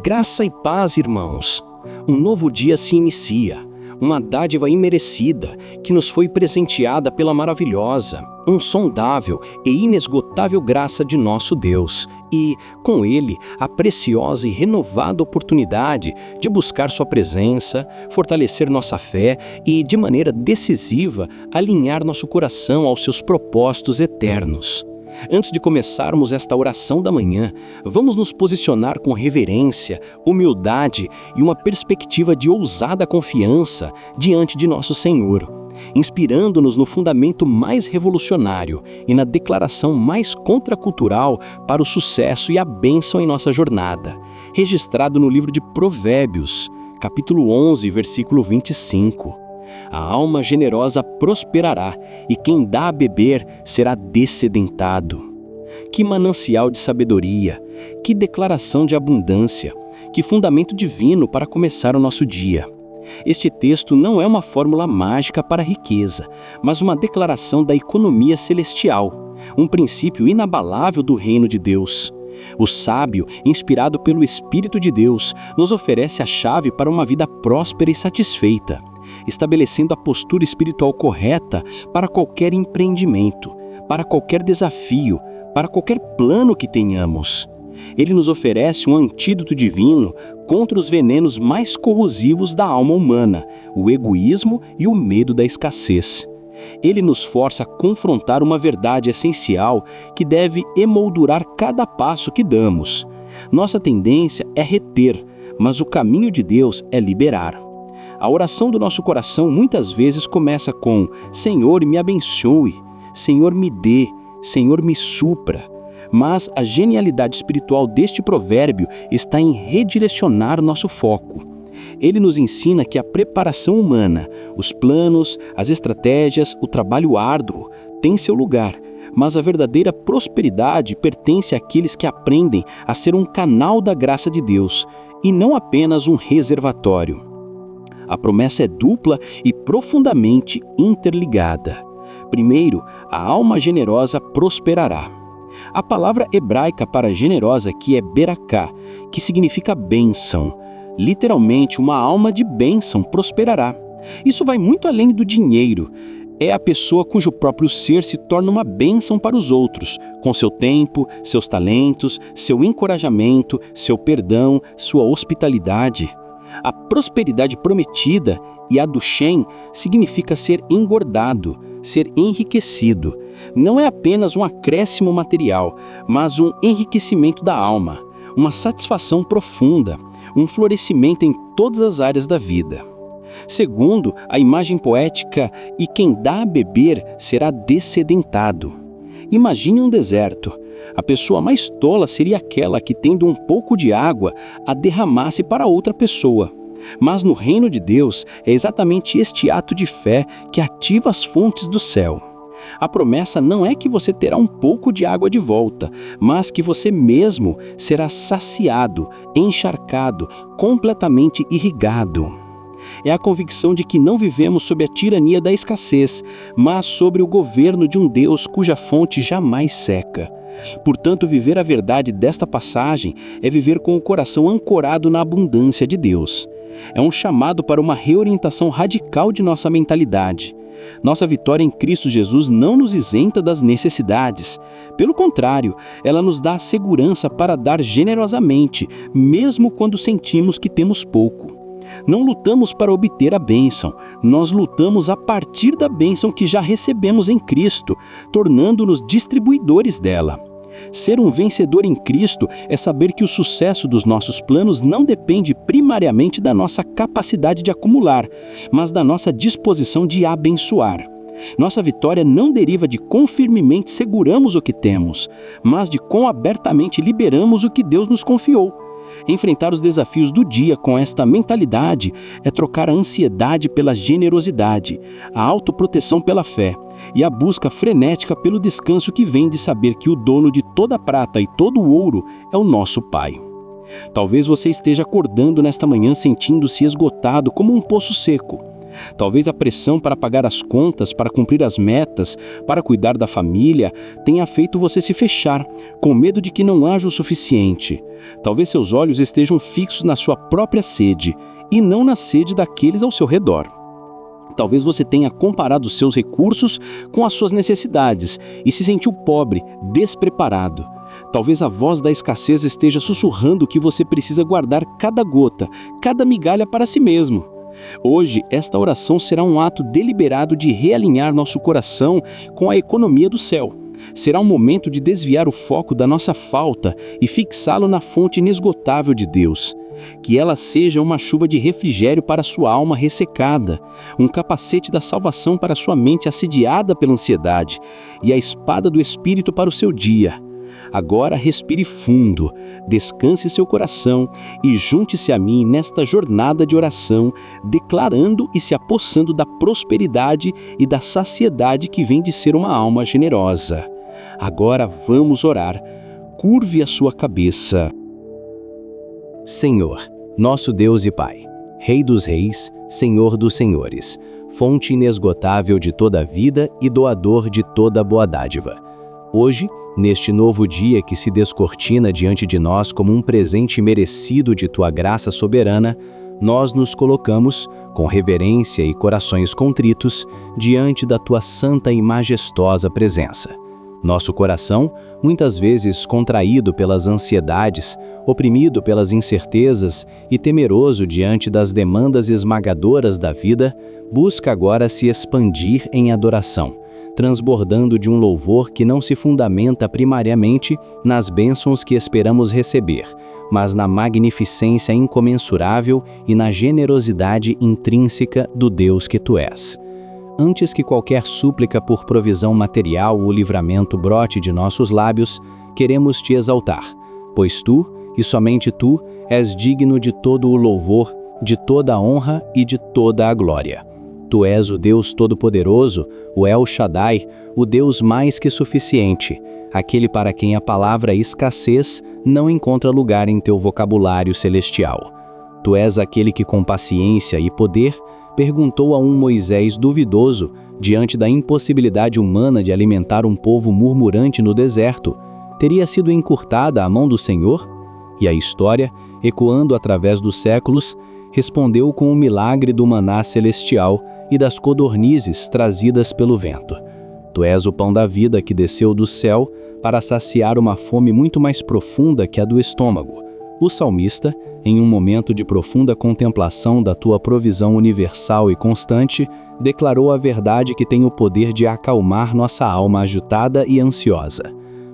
Graça e paz, irmãos. Um novo dia se inicia, uma dádiva imerecida que nos foi presenteada pela maravilhosa, insondável e inesgotável graça de nosso Deus e, com ele, a preciosa e renovada oportunidade de buscar sua presença, fortalecer nossa fé e, de maneira decisiva, alinhar nosso coração aos seus propósitos eternos. Antes de começarmos esta oração da manhã, vamos nos posicionar com reverência, humildade e uma perspectiva de ousada confiança diante de nosso Senhor, inspirando-nos no fundamento mais revolucionário e na declaração mais contracultural para o sucesso e a bênção em nossa jornada, registrado no livro de Provérbios, capítulo 11, versículo 25. A alma generosa prosperará, e quem dá a beber será descedentado. Que manancial de sabedoria, que declaração de abundância, que fundamento divino para começar o nosso dia. Este texto não é uma fórmula mágica para a riqueza, mas uma declaração da economia celestial, um princípio inabalável do reino de Deus. O sábio, inspirado pelo Espírito de Deus, nos oferece a chave para uma vida próspera e satisfeita, estabelecendo a postura espiritual correta para qualquer empreendimento, para qualquer desafio, para qualquer plano que tenhamos. Ele nos oferece um antídoto divino contra os venenos mais corrosivos da alma humana, o egoísmo e o medo da escassez. Ele nos força a confrontar uma verdade essencial que deve emoldurar cada passo que damos. Nossa tendência é reter, mas o caminho de Deus é liberar. A oração do nosso coração muitas vezes começa com: Senhor, me abençoe, Senhor, me dê, Senhor, me supra. Mas a genialidade espiritual deste provérbio está em redirecionar nosso foco. Ele nos ensina que a preparação humana, os planos, as estratégias, o trabalho árduo têm seu lugar, mas a verdadeira prosperidade pertence àqueles que aprendem a ser um canal da graça de Deus e não apenas um reservatório. A promessa é dupla e profundamente interligada. Primeiro, a alma generosa prosperará. A palavra hebraica para generosa aqui é beraká, que significa bênção. Literalmente, uma alma de bênção prosperará. Isso vai muito além do dinheiro. É a pessoa cujo próprio ser se torna uma bênção para os outros, com seu tempo, seus talentos, seu encorajamento, seu perdão, sua hospitalidade. A prosperidade prometida e a do Shem significa ser engordado, ser enriquecido. Não é apenas um acréscimo material, mas um enriquecimento da alma, uma satisfação profunda, um florescimento em todas as áreas da vida. Segundo, a imagem poética, e quem dá a beber será descedentado. Imagine um deserto. A pessoa mais tola seria aquela que, tendo um pouco de água, a derramasse para outra pessoa. Mas no reino de Deus, é exatamente este ato de fé que ativa as fontes do céu. A promessa não é que você terá um pouco de água de volta, mas que você mesmo será saciado, encharcado, completamente irrigado. É a convicção de que não vivemos sob a tirania da escassez, mas sobre o governo de um Deus cuja fonte jamais seca. Portanto, viver a verdade desta passagem é viver com o coração ancorado na abundância de Deus. É um chamado para uma reorientação radical de nossa mentalidade. Nossa vitória em Cristo Jesus não nos isenta das necessidades. Pelo contrário, ela nos dá a segurança para dar generosamente, mesmo quando sentimos que temos pouco. Não lutamos para obter a bênção, nós lutamos a partir da bênção que já recebemos em Cristo, tornando-nos distribuidores dela. Ser um vencedor em Cristo é saber que o sucesso dos nossos planos não depende primariamente da nossa capacidade de acumular, mas da nossa disposição de abençoar. Nossa vitória não deriva de quão firmemente seguramos o que temos, mas de quão abertamente liberamos o que Deus nos confiou. Enfrentar os desafios do dia com esta mentalidade é trocar a ansiedade pela generosidade, a autoproteção pela fé e a busca frenética pelo descanso que vem de saber que o dono de toda a prata e todo o ouro é o nosso Pai. Talvez você esteja acordando nesta manhã sentindo-se esgotado como um poço seco. Talvez a pressão para pagar as contas, para cumprir as metas, para cuidar da família, tenha feito você se fechar, com medo de que não haja o suficiente. Talvez seus olhos estejam fixos na sua própria sede, e não na sede daqueles ao seu redor. Talvez você tenha comparado os seus recursos com as suas necessidades e se sentiu pobre, despreparado. Talvez a voz da escassez esteja sussurrando que você precisa guardar cada gota, cada migalha para si mesmo. Hoje, esta oração será um ato deliberado de realinhar nosso coração com a economia do céu. Será um momento de desviar o foco da nossa falta e fixá-lo na fonte inesgotável de Deus. Que ela seja uma chuva de refrigério para sua alma ressecada, um capacete da salvação para sua mente assediada pela ansiedade e a espada do Espírito para o seu dia. Agora respire fundo, descanse seu coração e junte-se a mim nesta jornada de oração, declarando e se apossando da prosperidade e da saciedade que vem de ser uma alma generosa. Agora vamos orar. Curve a sua cabeça. Senhor, nosso Deus e Pai, Rei dos Reis, Senhor dos Senhores, fonte inesgotável de toda a vida e doador de toda boa dádiva. Hoje, neste novo dia que se descortina diante de nós como um presente merecido de Tua graça soberana, nós nos colocamos, com reverência e corações contritos, diante da Tua santa e majestosa presença. Nosso coração, muitas vezes contraído pelas ansiedades, oprimido pelas incertezas e temeroso diante das demandas esmagadoras da vida, busca agora se expandir em adoração, transbordando de um louvor que não se fundamenta primariamente nas bênçãos que esperamos receber, mas na magnificência incomensurável e na generosidade intrínseca do Deus que Tu és. Antes que qualquer súplica por provisão material ou livramento brote de nossos lábios, queremos Te exaltar, pois Tu, e somente Tu, és digno de todo o louvor, de toda a honra e de toda a glória. Tu és o Deus Todo-Poderoso, o El Shaddai, o Deus mais que suficiente, aquele para quem a palavra escassez não encontra lugar em Teu vocabulário celestial. Tu és aquele que com paciência e poder perguntou a um Moisés duvidoso, diante da impossibilidade humana de alimentar um povo murmurante no deserto, teria sido encurtada a mão do Senhor? E a história, ecoando através dos séculos, respondeu com o milagre do maná celestial e das codornizes trazidas pelo vento. Tu és o pão da vida que desceu do céu para saciar uma fome muito mais profunda que a do estômago. O salmista, em um momento de profunda contemplação da Tua provisão universal e constante, declarou a verdade que tem o poder de acalmar nossa alma agitada e ansiosa.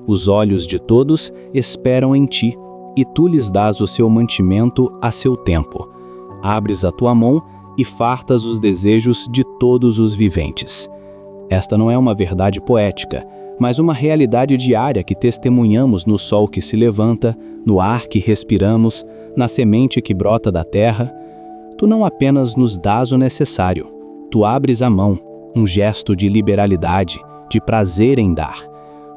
Os olhos de todos esperam em Ti, e Tu lhes dás o seu mantimento a seu tempo. Abres a Tua mão e fartas os desejos de todos os viventes. Esta não é uma verdade poética, mas uma realidade diária que testemunhamos no sol que se levanta, no ar que respiramos, na semente que brota da terra. Tu não apenas nos dás o necessário, Tu abres a mão, um gesto de liberalidade, de prazer em dar.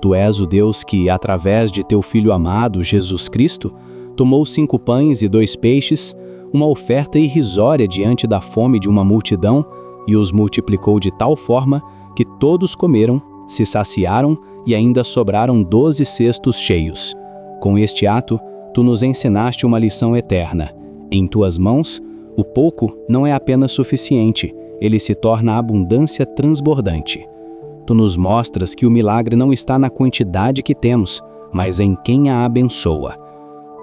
Tu és o Deus que, através de Teu Filho amado, Jesus Cristo, tomou 5 pães e 2 peixes, uma oferta irrisória diante da fome de uma multidão, e os multiplicou de tal forma que todos comeram, se saciaram e ainda sobraram 12 cestos cheios. Com este ato, Tu nos ensinaste uma lição eterna. Em Tuas mãos, o pouco não é apenas suficiente, ele se torna abundância transbordante. Tu nos mostras que o milagre não está na quantidade que temos, mas em quem a abençoa.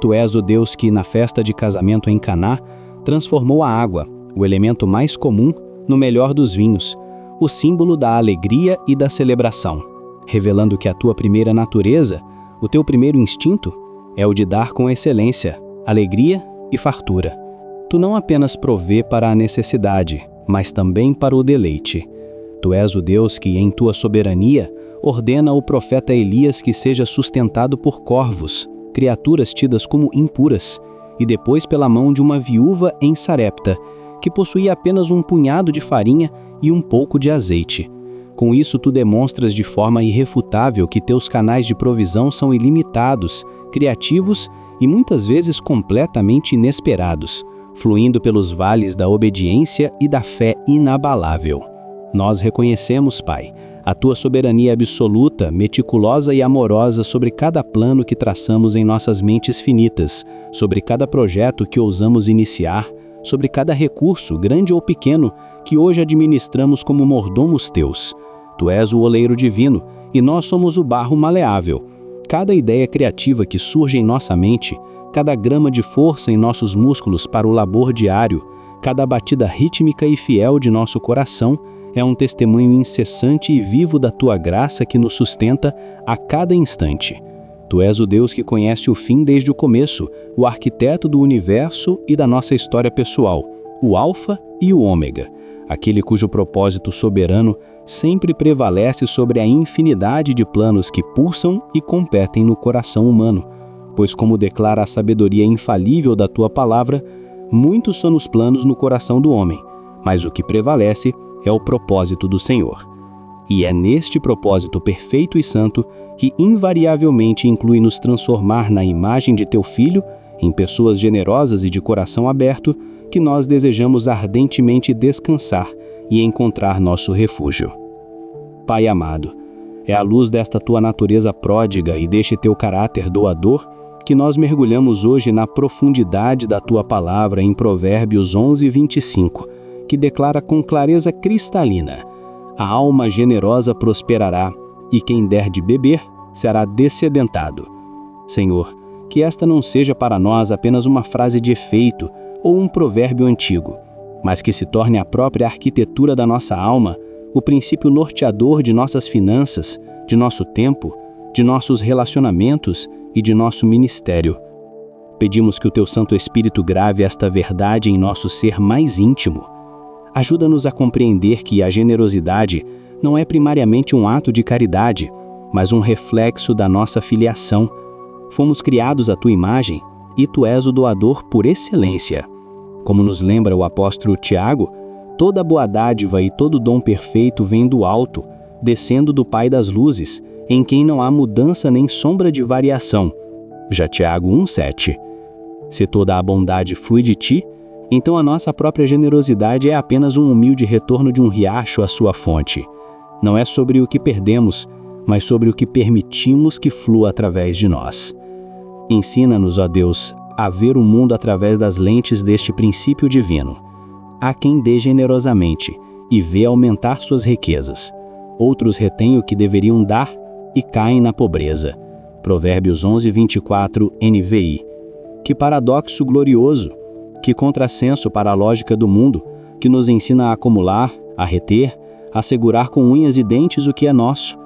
Tu és o Deus que, na festa de casamento em Caná, transformou a água, o elemento mais comum, no melhor dos vinhos, o símbolo da alegria e da celebração, revelando que a Tua primeira natureza, o Teu primeiro instinto, é o de dar com excelência, alegria e fartura. Tu não apenas provê para a necessidade, mas também para o deleite. Tu és o Deus que, em Tua soberania, ordena ao profeta Elias que seja sustentado por corvos, criaturas tidas como impuras, e depois pela mão de uma viúva em Sarepta, que possuía apenas um punhado de farinha e um pouco de azeite. Com isso, Tu demonstras de forma irrefutável que Teus canais de provisão são ilimitados, criativos e muitas vezes completamente inesperados, fluindo pelos vales da obediência e da fé inabalável. Nós reconhecemos, Pai, a Tua soberania absoluta, meticulosa e amorosa sobre cada plano que traçamos em nossas mentes finitas, sobre cada projeto que ousamos iniciar, sobre cada recurso, grande ou pequeno, que hoje administramos como mordomos Teus. Tu és o oleiro divino e nós somos o barro maleável. Cada ideia criativa que surge em nossa mente, cada grama de força em nossos músculos para o labor diário, cada batida rítmica e fiel de nosso coração é um testemunho incessante e vivo da Tua graça que nos sustenta a cada instante. Tu és o Deus que conhece o fim desde o começo, o arquiteto do universo e da nossa história pessoal, o Alfa e o Ômega, aquele cujo propósito soberano sempre prevalece sobre a infinidade de planos que pulsam e competem no coração humano, pois como declara a sabedoria infalível da Tua palavra, muitos são os planos no coração do homem, mas o que prevalece é o propósito do Senhor. E é neste propósito perfeito e santo que invariavelmente inclui nos transformar na imagem de Teu Filho, em pessoas generosas e de coração aberto, que nós desejamos ardentemente descansar e encontrar nosso refúgio. Pai amado, é à luz desta Tua natureza pródiga e deste Teu caráter doador que nós mergulhamos hoje na profundidade da Tua palavra em Provérbios 11:25, que declara com clareza cristalina: a alma generosa prosperará, e quem der de beber será dessedentado. Senhor, que esta não seja para nós apenas uma frase de efeito ou um provérbio antigo, mas que se torne a própria arquitetura da nossa alma, o princípio norteador de nossas finanças, de nosso tempo, de nossos relacionamentos e de nosso ministério. Pedimos que o Teu Santo Espírito grave esta verdade em nosso ser mais íntimo. Ajuda-nos a compreender que a generosidade não é primariamente um ato de caridade, mas um reflexo da nossa filiação. Fomos criados à Tua imagem e Tu és o doador por excelência. Como nos lembra o apóstolo Tiago, toda boa dádiva e todo dom perfeito vem do alto, descendo do Pai das luzes, em quem não há mudança nem sombra de variação. Já Tiago 1:7. Se toda a bondade flui de Ti, então a nossa própria generosidade é apenas um humilde retorno de um riacho à sua fonte. Não é sobre o que perdemos, mas sobre o que permitimos que flua através de nós. Ensina-nos, ó Deus, a ver o mundo através das lentes deste princípio divino. Há quem dê generosamente e vê aumentar suas riquezas. Outros retêm o que deveriam dar e caem na pobreza. Provérbios 11:24, NVI. Que paradoxo glorioso! Que contrassenso para a lógica do mundo, que nos ensina a acumular, a reter, a segurar com unhas e dentes o que é nosso.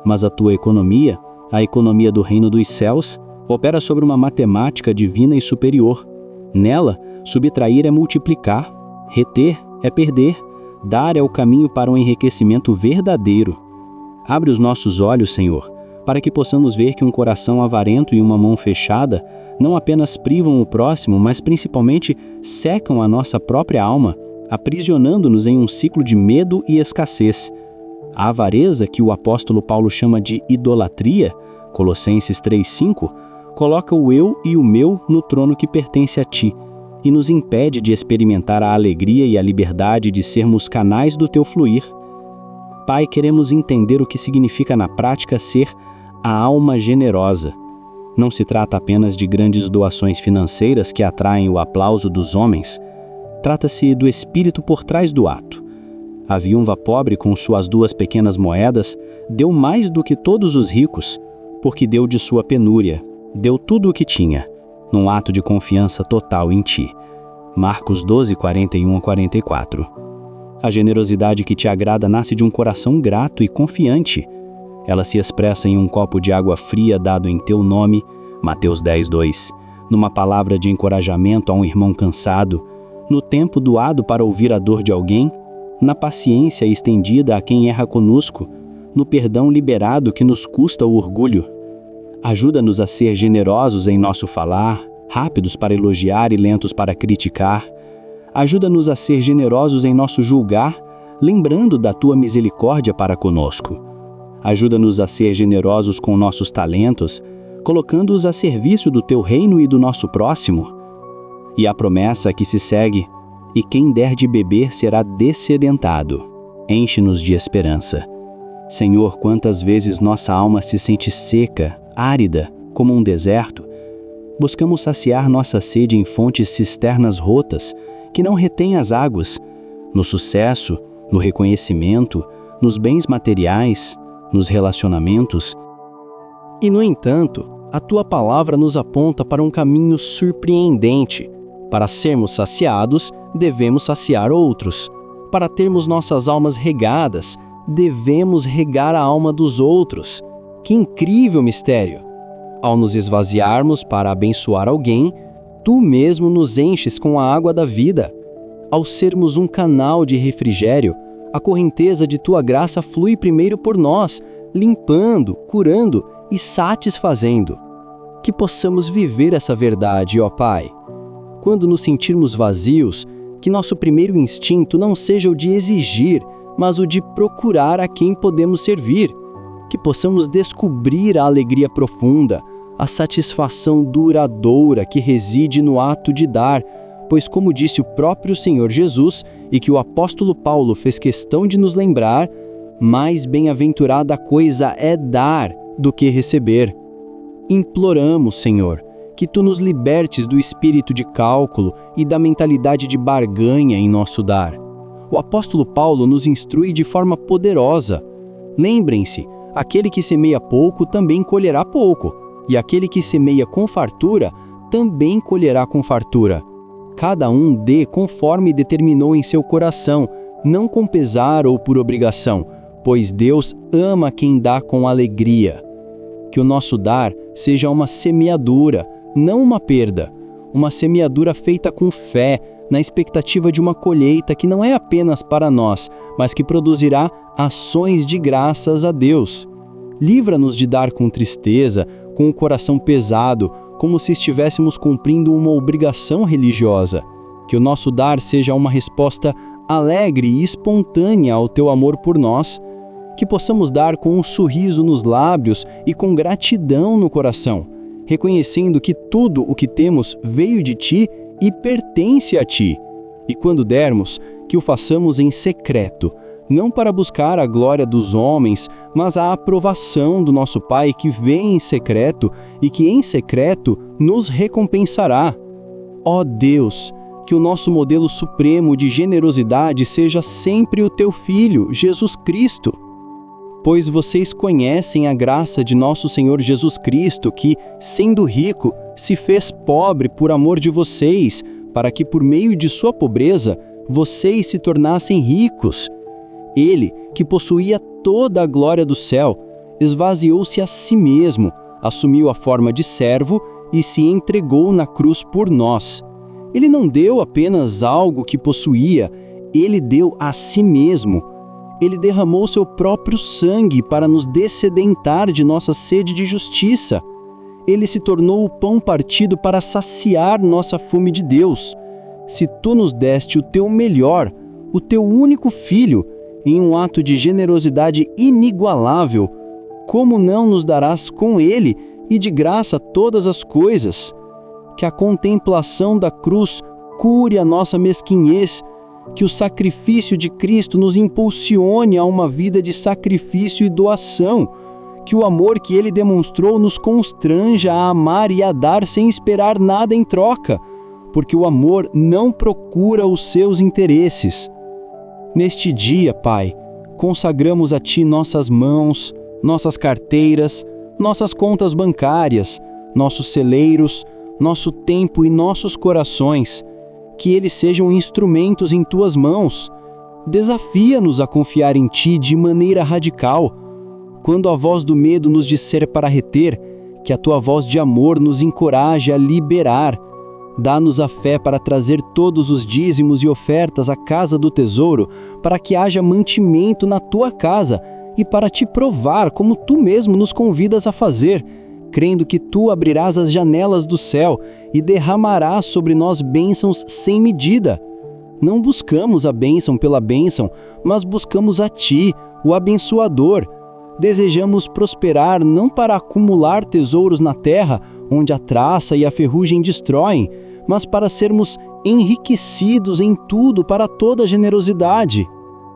Mas a Tua economia, a economia do reino dos céus, opera sobre uma matemática divina e superior. Nela, subtrair é multiplicar, reter é perder, dar é o caminho para um enriquecimento verdadeiro. Abre os nossos olhos, Senhor, para que possamos ver que um coração avarento e uma mão fechada não apenas privam o próximo, mas principalmente secam a nossa própria alma, aprisionando-nos em um ciclo de medo e escassez. A avareza, que o apóstolo Paulo chama de idolatria, Colossenses 3:5, coloca o eu e o meu no trono que pertence a Ti e nos impede de experimentar a alegria e a liberdade de sermos canais do Teu fluir. Pai, queremos entender o que significa na prática ser a alma generosa. Não se trata apenas de grandes doações financeiras que atraem o aplauso dos homens. Trata-se do espírito por trás do ato. A viúva pobre, com suas 2 pequenas moedas, deu mais do que todos os ricos, porque deu de sua penúria, deu tudo o que tinha, num ato de confiança total em Ti. Marcos 12:41-44. A generosidade que Te agrada nasce de um coração grato e confiante. Ela se expressa em um copo de água fria dado em Teu nome, Mateus 10:2, numa palavra de encorajamento a um irmão cansado, no tempo doado para ouvir a dor de alguém, na paciência estendida a quem erra conosco, no perdão liberado que nos custa o orgulho. Ajuda-nos a ser generosos em nosso falar, rápidos para elogiar e lentos para criticar. Ajuda-nos a ser generosos em nosso julgar, lembrando da Tua misericórdia para conosco. Ajuda-nos a ser generosos com nossos talentos, colocando-os a serviço do Teu reino e do nosso próximo. E a promessa que se segue: e quem der de beber será dessedentado. Enche-nos de esperança. Senhor, quantas vezes nossa alma se sente seca, árida, como um deserto. Buscamos saciar nossa sede em fontes cisternas rotas, que não retêm as águas, no sucesso, no reconhecimento, nos bens materiais, nos relacionamentos. E, no entanto, a Tua palavra nos aponta para um caminho surpreendente. Para sermos saciados, devemos saciar outros. Para termos nossas almas regadas, devemos regar a alma dos outros. Que incrível mistério! Ao nos esvaziarmos para abençoar alguém, Tu mesmo nos enches com a água da vida. Ao sermos um canal de refrigério, a correnteza de Tua graça flui primeiro por nós, limpando, curando e satisfazendo. Que possamos viver essa verdade, ó Pai. Quando nos sentirmos vazios, que nosso primeiro instinto não seja o de exigir, mas o de procurar a quem podemos servir. Que possamos descobrir a alegria profunda, a satisfação duradoura que reside no ato de dar, pois, como disse o próprio Senhor Jesus e que o apóstolo Paulo fez questão de nos lembrar, mais bem-aventurada coisa é dar do que receber. Imploramos, Senhor, que Tu nos libertes do espírito de cálculo e da mentalidade de barganha em nosso dar. O apóstolo Paulo nos instrui de forma poderosa. Lembrem-se, aquele que semeia pouco também colherá pouco, e aquele que semeia com fartura também colherá com fartura. Cada um dê conforme determinou em seu coração, não com pesar ou por obrigação, pois Deus ama quem dá com alegria. Que o nosso dar seja uma semeadura, não uma perda. Uma semeadura feita com fé, na expectativa de uma colheita que não é apenas para nós, mas que produzirá ações de graças a Deus. Livra-nos de dar com tristeza, com o coração pesado, como se estivéssemos cumprindo uma obrigação religiosa. Que o nosso dar seja uma resposta alegre e espontânea ao Teu amor por nós. Que possamos dar com um sorriso nos lábios e com gratidão no coração, reconhecendo que tudo o que temos veio de Ti e pertence a Ti. E quando dermos, que o façamos em secreto, não para buscar a glória dos homens, mas a aprovação do nosso Pai que vê em secreto e que em secreto nos recompensará. Ó Deus, que o nosso modelo supremo de generosidade seja sempre o Teu Filho, Jesus Cristo. Pois vocês conhecem a graça de nosso Senhor Jesus Cristo, que, sendo rico, se fez pobre por amor de vocês, para que por meio de sua pobreza vocês se tornassem ricos. Ele, que possuía toda a glória do céu, esvaziou-se a si mesmo, assumiu a forma de servo e se entregou na cruz por nós. Ele não deu apenas algo que possuía, ele deu a si mesmo. Ele derramou seu próprio sangue para nos dessedentar de nossa sede de justiça. Ele se tornou o pão partido para saciar nossa fome de Deus. Se Tu nos deste o Teu melhor, o Teu único Filho, em um ato de generosidade inigualável, como não nos darás com Ele e de graça todas as coisas? Que a contemplação da cruz cure a nossa mesquinhez, que o sacrifício de Cristo nos impulsione a uma vida de sacrifício e doação, que o amor que Ele demonstrou nos constranja a amar e a dar sem esperar nada em troca, porque o amor não procura os seus interesses. Neste dia, Pai, consagramos a Ti nossas mãos, nossas carteiras, nossas contas bancárias, nossos celeiros, nosso tempo e nossos corações, que eles sejam instrumentos em Tuas mãos. Desafia-nos a confiar em Ti de maneira radical. Quando a voz do medo nos disser para reter, que a Tua voz de amor nos encoraje a liberar. Dá-nos a fé para trazer todos os dízimos e ofertas à casa do tesouro, para que haja mantimento na Tua casa e para Te provar como Tu mesmo nos convidas a fazer, crendo que Tu abrirás as janelas do céu e derramarás sobre nós bênçãos sem medida. Não buscamos a bênção pela bênção, mas buscamos a Ti, o abençoador. Desejamos prosperar não para acumular tesouros na terra, onde a traça e a ferrugem destroem, mas para sermos enriquecidos em tudo para toda generosidade.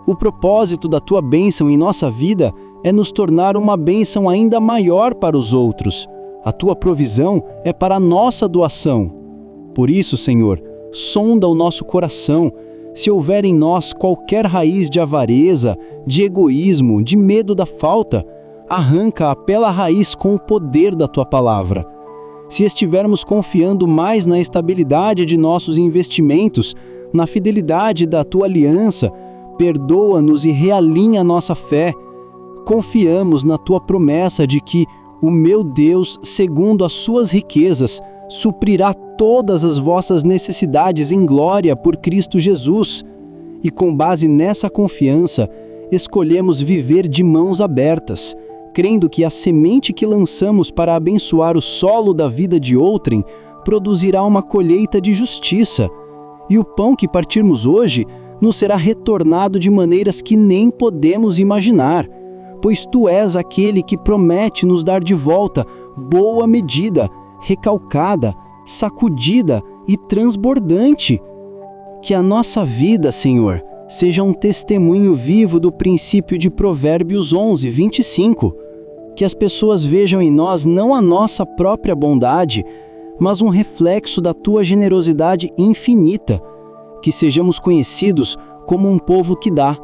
O propósito da tua bênção em nossa vida é nos tornar uma bênção ainda maior para os outros. A tua provisão é para a nossa doação. Por isso, Senhor, sonda o nosso coração. Se houver em nós qualquer raiz de avareza, de egoísmo, de medo da falta, arranca-a pela raiz com o poder da tua palavra. Se estivermos confiando mais na estabilidade de nossos investimentos, na fidelidade da tua aliança, perdoa-nos e realinha a nossa fé. Confiamos na tua promessa de que o meu Deus, segundo as suas riquezas, suprirá todas as vossas necessidades em glória por Cristo Jesus. E com base nessa confiança, escolhemos viver de mãos abertas, crendo que a semente que lançamos para abençoar o solo da vida de outrem produzirá uma colheita de justiça, e o pão que partirmos hoje nos será retornado de maneiras que nem podemos imaginar, pois tu és aquele que promete nos dar de volta boa medida, recalcada, sacudida e transbordante. Que a nossa vida, Senhor, seja um testemunho vivo do princípio de Provérbios 11, 25. Que as pessoas vejam em nós não a nossa própria bondade, mas um reflexo da tua generosidade infinita. Que sejamos conhecidos como um povo que dá,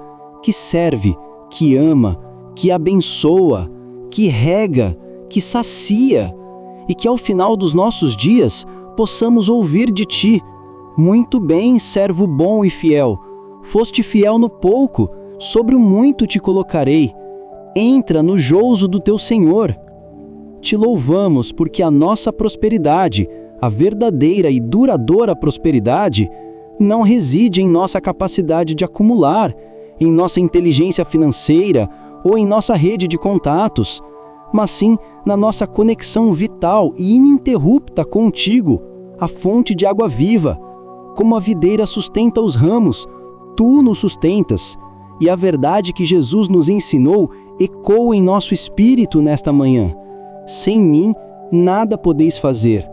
que serve, que ama, que abençoa, que rega, que sacia, e que ao final dos nossos dias possamos ouvir de ti: muito bem, servo bom e fiel, foste fiel no pouco, sobre o muito te colocarei. Entra no jouso do teu Senhor. Te louvamos porque a nossa prosperidade, a verdadeira e duradoura prosperidade, não reside em nossa capacidade de acumular, em nossa inteligência financeira ou em nossa rede de contatos, mas sim na nossa conexão vital e ininterrupta contigo, a fonte de água viva. Como a videira sustenta os ramos, tu nos sustentas, e a verdade que Jesus nos ensinou ecoa em nosso espírito nesta manhã: sem mim, nada podeis fazer.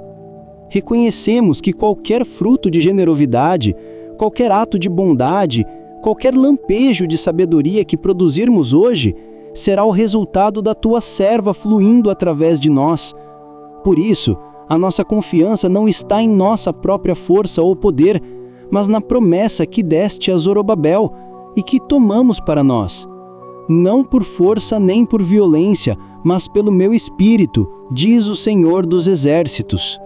Reconhecemos que qualquer fruto de generosidade, qualquer ato de bondade, qualquer lampejo de sabedoria que produzirmos hoje, será o resultado da tua serva fluindo através de nós. Por isso, a nossa confiança não está em nossa própria força ou poder, mas na promessa que deste a Zorobabel e que tomamos para nós. Não por força nem por violência, mas pelo meu espírito, diz o Senhor dos Exércitos.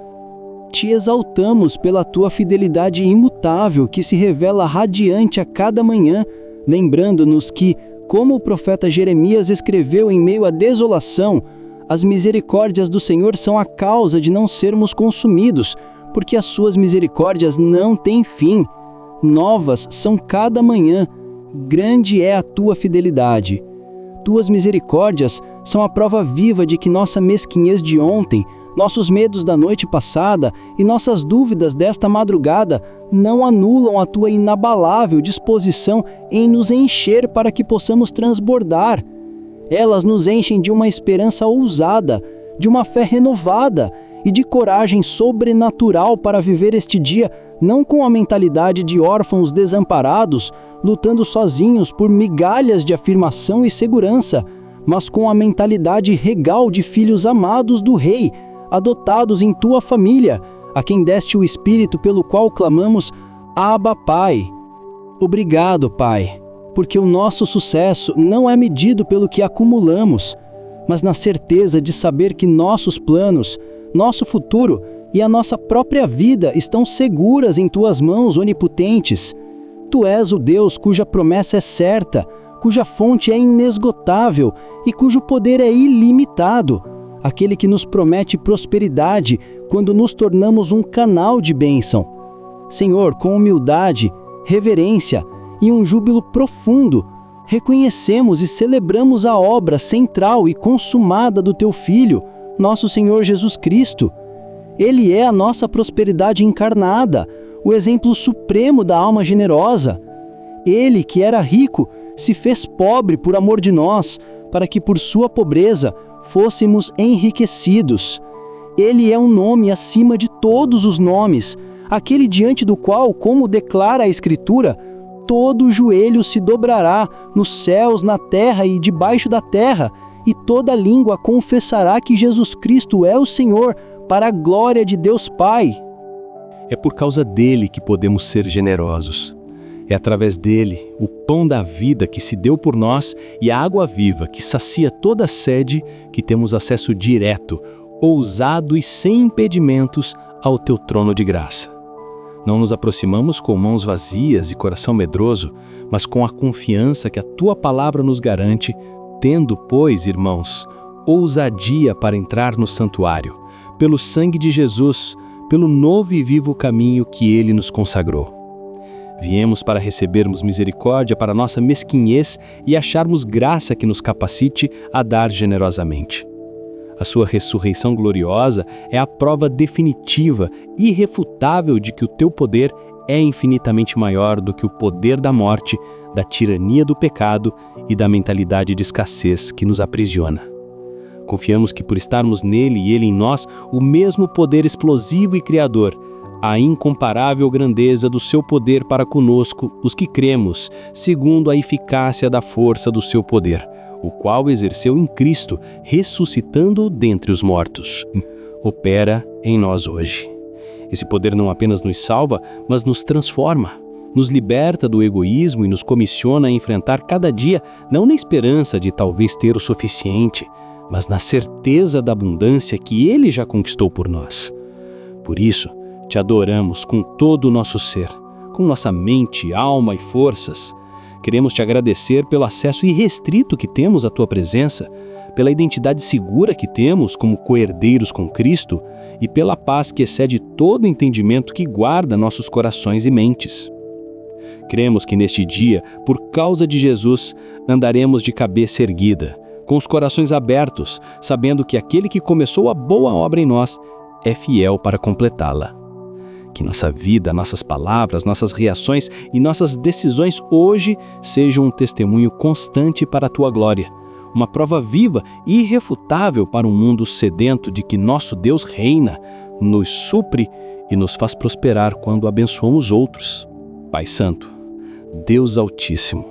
Te exaltamos pela tua fidelidade imutável que se revela radiante a cada manhã, lembrando-nos que, como o profeta Jeremias escreveu em meio à desolação, as misericórdias do Senhor são a causa de não sermos consumidos, porque as suas misericórdias não têm fim. Novas são cada manhã, grande é a tua fidelidade. Tuas misericórdias são a prova viva de que nossa mesquinhez de ontem, nossos medos da noite passada e nossas dúvidas desta madrugada não anulam a tua inabalável disposição em nos encher para que possamos transbordar. Elas nos enchem de uma esperança ousada, de uma fé renovada e de coragem sobrenatural para viver este dia não com a mentalidade de órfãos desamparados, lutando sozinhos por migalhas de afirmação e segurança, mas com a mentalidade regal de filhos amados do Rei, adotados em tua família, a quem deste o Espírito pelo qual clamamos: Abba, Pai. Obrigado, Pai, porque o nosso sucesso não é medido pelo que acumulamos, mas na certeza de saber que nossos planos, nosso futuro e a nossa própria vida estão seguras em tuas mãos onipotentes. Tu és o Deus cuja promessa é certa, cuja fonte é inesgotável e cujo poder é ilimitado. Aquele que nos promete prosperidade quando nos tornamos um canal de bênção. Senhor, com humildade, reverência e um júbilo profundo, reconhecemos e celebramos a obra central e consumada do Teu Filho, nosso Senhor Jesus Cristo. Ele é a nossa prosperidade encarnada, o exemplo supremo da alma generosa. Ele, que era rico, se fez pobre por amor de nós, para que por sua pobreza fôssemos enriquecidos. Ele é um nome acima de todos os nomes, aquele diante do qual, como declara a Escritura, todo joelho se dobrará nos céus, na terra e debaixo da terra, e toda língua confessará que Jesus Cristo é o Senhor, para a glória de Deus Pai. É por causa dele que podemos ser generosos. É através dele, o pão da vida que se deu por nós e a água viva que sacia toda a sede, que temos acesso direto, ousado e sem impedimentos ao teu trono de graça. Não nos aproximamos com mãos vazias e coração medroso, mas com a confiança que a tua palavra nos garante, tendo, pois, irmãos, ousadia para entrar no santuário, pelo sangue de Jesus, pelo novo e vivo caminho que ele nos consagrou. Viemos para recebermos misericórdia para nossa mesquinhez e acharmos graça que nos capacite a dar generosamente. A sua ressurreição gloriosa é a prova definitiva e irrefutável de que o teu poder é infinitamente maior do que o poder da morte, da tirania do pecado e da mentalidade de escassez que nos aprisiona. Confiamos que por estarmos nele e ele em nós, o mesmo poder explosivo e criador, a incomparável grandeza do seu poder para conosco, os que cremos, segundo a eficácia da força do seu poder, o qual exerceu em Cristo, ressuscitando-o dentre os mortos, opera em nós hoje. Esse poder não apenas nos salva, mas nos transforma, nos liberta do egoísmo e nos comissiona a enfrentar cada dia, não na esperança de talvez ter o suficiente, mas na certeza da abundância que ele já conquistou por nós. Por isso, te adoramos com todo o nosso ser, com nossa mente, alma e forças. Queremos te agradecer pelo acesso irrestrito que temos à tua presença, pela identidade segura que temos como coerdeiros com Cristo e pela paz que excede todo entendimento que guarda nossos corações e mentes. Cremos que neste dia, por causa de Jesus, andaremos de cabeça erguida, com os corações abertos, sabendo que aquele que começou a boa obra em nós é fiel para completá-la. Que nossa vida, nossas palavras, nossas reações e nossas decisões hoje sejam um testemunho constante para a tua glória, uma prova viva e irrefutável para um mundo sedento de que nosso Deus reina, nos supre e nos faz prosperar quando abençoamos outros. Pai Santo, Deus Altíssimo,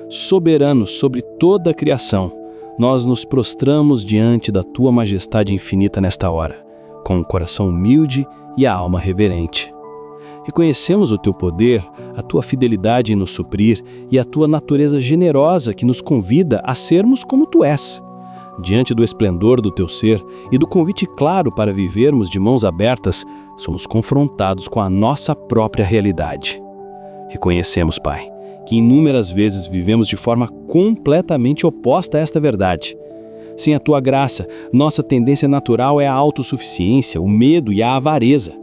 soberano sobre toda a criação, nós nos prostramos diante da tua majestade infinita nesta hora, com o coração humilde e a alma reverente. Reconhecemos o teu poder, a tua fidelidade em nos suprir e a tua natureza generosa que nos convida a sermos como tu és. Diante do esplendor do teu ser e do convite claro para vivermos de mãos abertas, somos confrontados com a nossa própria realidade. Reconhecemos, Pai, que inúmeras vezes vivemos de forma completamente oposta a esta verdade. Sem a tua graça, nossa tendência natural é a autossuficiência, o medo e a avareza.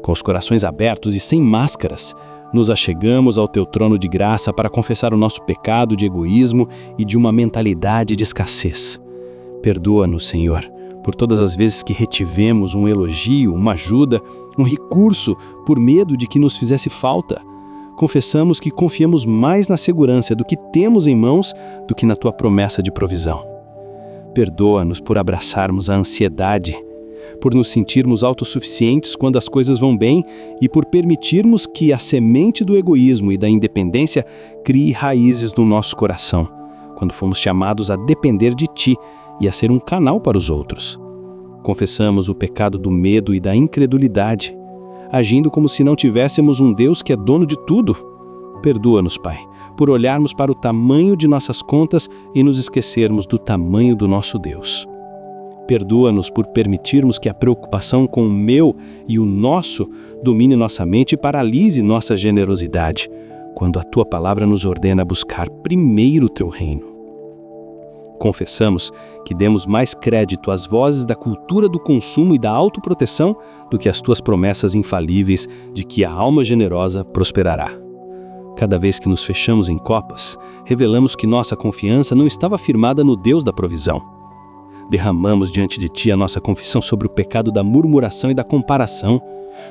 Com os corações abertos e sem máscaras, nos achegamos ao teu trono de graça para confessar o nosso pecado de egoísmo e de uma mentalidade de escassez. Perdoa-nos, Senhor, por todas as vezes que retivemos um elogio, uma ajuda, um recurso, por medo de que nos fizesse falta. Confessamos que confiamos mais na segurança do que temos em mãos do que na tua promessa de provisão. Perdoa-nos por abraçarmos a ansiedade, por nos sentirmos autossuficientes quando as coisas vão bem e por permitirmos que a semente do egoísmo e da independência crie raízes no nosso coração, quando fomos chamados a depender de ti e a ser um canal para os outros. Confessamos o pecado do medo e da incredulidade, agindo como se não tivéssemos um Deus que é dono de tudo. Perdoa-nos, Pai, por olharmos para o tamanho de nossas contas e nos esquecermos do tamanho do nosso Deus. Perdoa-nos por permitirmos que a preocupação com o meu e o nosso domine nossa mente e paralise nossa generosidade, quando a tua palavra nos ordena buscar primeiro o teu reino. Confessamos que demos mais crédito às vozes da cultura do consumo e da autoproteção do que às tuas promessas infalíveis de que a alma generosa prosperará. Cada vez que nos fechamos em copas, revelamos que nossa confiança não estava firmada no Deus da provisão. Derramamos diante de ti a nossa confissão sobre o pecado da murmuração e da comparação.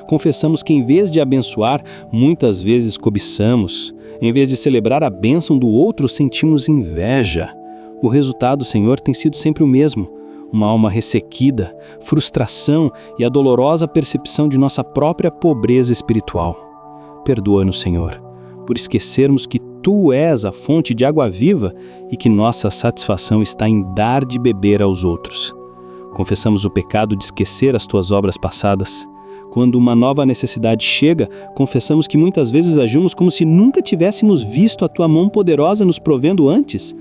Confessamos que em vez de abençoar, muitas vezes cobiçamos. Em vez de celebrar a bênção do outro, sentimos inveja. O resultado, Senhor, tem sido sempre o mesmo: uma alma ressequida, frustração e a dolorosa percepção de nossa própria pobreza espiritual. Perdoa-nos, Senhor, por esquecermos que Tu és a fonte de água viva e que nossa satisfação está em dar de beber aos outros. Confessamos o pecado de esquecer as Tuas obras passadas. Quando uma nova necessidade chega, confessamos que muitas vezes agimos como se nunca tivéssemos visto a Tua mão poderosa nos provendo antes.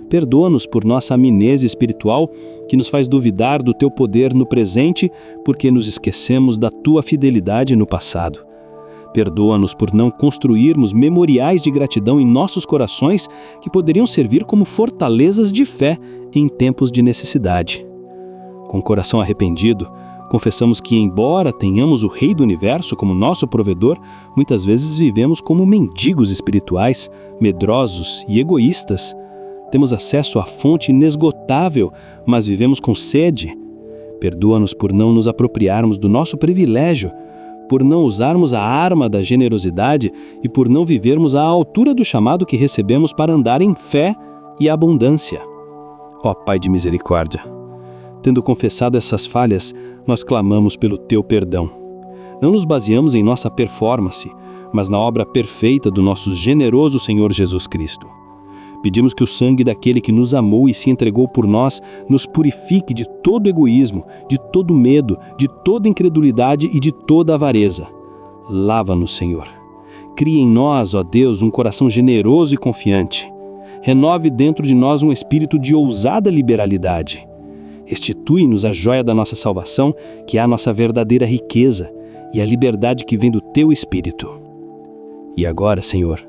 Perdoa-nos por nossa amnésia espiritual, que nos faz duvidar do Teu poder no presente, porque nos esquecemos da Tua fidelidade no passado. Perdoa-nos por não construirmos memoriais de gratidão em nossos corações que poderiam servir como fortalezas de fé em tempos de necessidade. Com o coração arrependido, confessamos que, embora tenhamos o Rei do Universo como nosso provedor, muitas vezes vivemos como mendigos espirituais, medrosos e egoístas. Temos acesso à fonte inesgotável, mas vivemos com sede. Perdoa-nos por não nos apropriarmos do nosso privilégio, por não usarmos a arma da generosidade e por não vivermos à altura do chamado que recebemos para andar em fé e abundância. Ó Pai de misericórdia, tendo confessado essas falhas, nós clamamos pelo Teu perdão. Não nos baseamos em nossa performance, mas na obra perfeita do nosso generoso Senhor Jesus Cristo. Pedimos que o sangue daquele que nos amou e se entregou por nós nos purifique de todo egoísmo, de todo medo, de toda incredulidade e de toda avareza. Lava-nos, Senhor. Crie em nós, ó Deus, um coração generoso e confiante. Renove dentro de nós um espírito de ousada liberalidade. Restitui-nos a joia da nossa salvação, que é a nossa verdadeira riqueza, e a liberdade que vem do Teu Espírito. E agora, Senhor,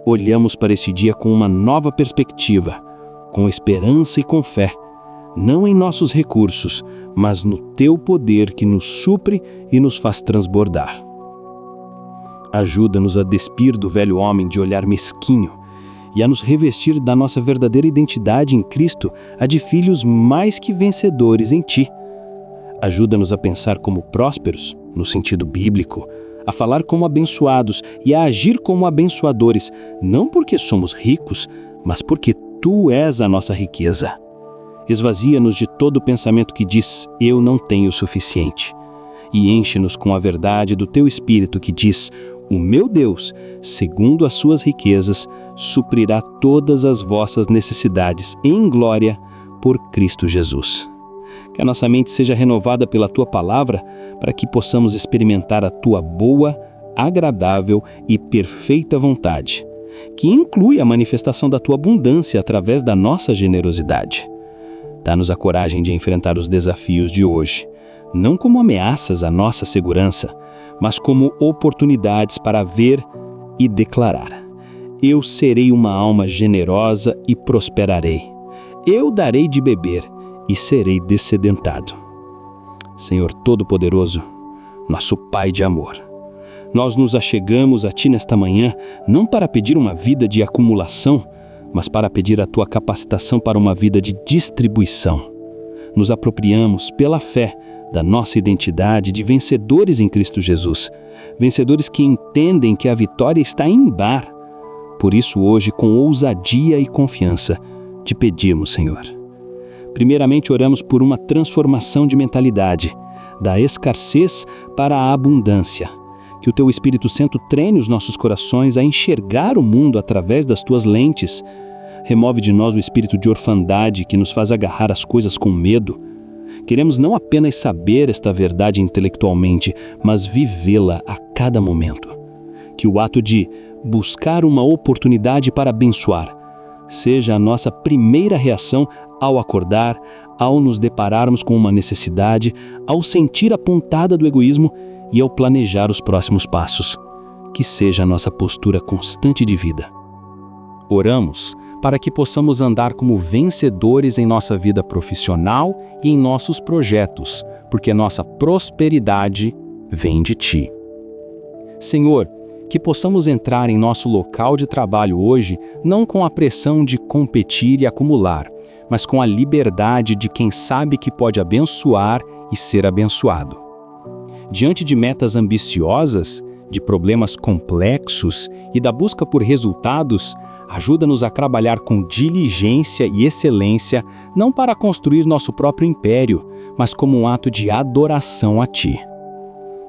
olhamos para esse dia com uma nova perspectiva, com esperança e com fé, não em nossos recursos, mas no Teu poder que nos supre e nos faz transbordar. Ajuda-nos a despir do velho homem de olhar mesquinho e a nos revestir da nossa verdadeira identidade em Cristo, a de filhos mais que vencedores em Ti. Ajuda-nos a pensar como prósperos, no sentido bíblico, a falar como abençoados e a agir como abençoadores, não porque somos ricos, mas porque Tu és a nossa riqueza. Esvazia-nos de todo pensamento que diz, eu não tenho o suficiente, e enche-nos com a verdade do Teu Espírito que diz, o meu Deus, segundo as suas riquezas, suprirá todas as vossas necessidades em glória por Cristo Jesus. Que a nossa mente seja renovada pela Tua palavra, para que possamos experimentar a Tua boa, agradável e perfeita vontade, que inclui a manifestação da Tua abundância através da nossa generosidade. Dá-nos a coragem de enfrentar os desafios de hoje, não como ameaças à nossa segurança, mas como oportunidades para ver e declarar: eu serei uma alma generosa e prosperarei. Eu darei de beber e serei descedentado. Senhor Todo-Poderoso, nosso Pai de amor, nós nos achegamos a Ti nesta manhã, não para pedir uma vida de acumulação, mas para pedir a Tua capacitação para uma vida de distribuição. Nos apropriamos, pela fé, da nossa identidade de vencedores em Cristo Jesus, vencedores que entendem que a vitória está em dar. Por isso, hoje, com ousadia e confiança, Te pedimos, Senhor. Primeiramente, oramos por uma transformação de mentalidade, da escassez para a abundância. Que o Teu Espírito Santo treine os nossos corações a enxergar o mundo através das Tuas lentes. Remove de nós o espírito de orfandade que nos faz agarrar as coisas com medo. Queremos não apenas saber esta verdade intelectualmente, mas vivê-la a cada momento. Que o ato de buscar uma oportunidade para abençoar seja a nossa primeira reação ao acordar, ao nos depararmos com uma necessidade, ao sentir a pontada do egoísmo e ao planejar os próximos passos. Que seja a nossa postura constante de vida. Oramos para que possamos andar como vencedores em nossa vida profissional e em nossos projetos, porque nossa prosperidade vem de Ti. Senhor, que possamos entrar em nosso local de trabalho hoje não com a pressão de competir e acumular, mas com a liberdade de quem sabe que pode abençoar e ser abençoado. Diante de metas ambiciosas, de problemas complexos e da busca por resultados, ajuda-nos a trabalhar com diligência e excelência, não para construir nosso próprio império, mas como um ato de adoração a Ti.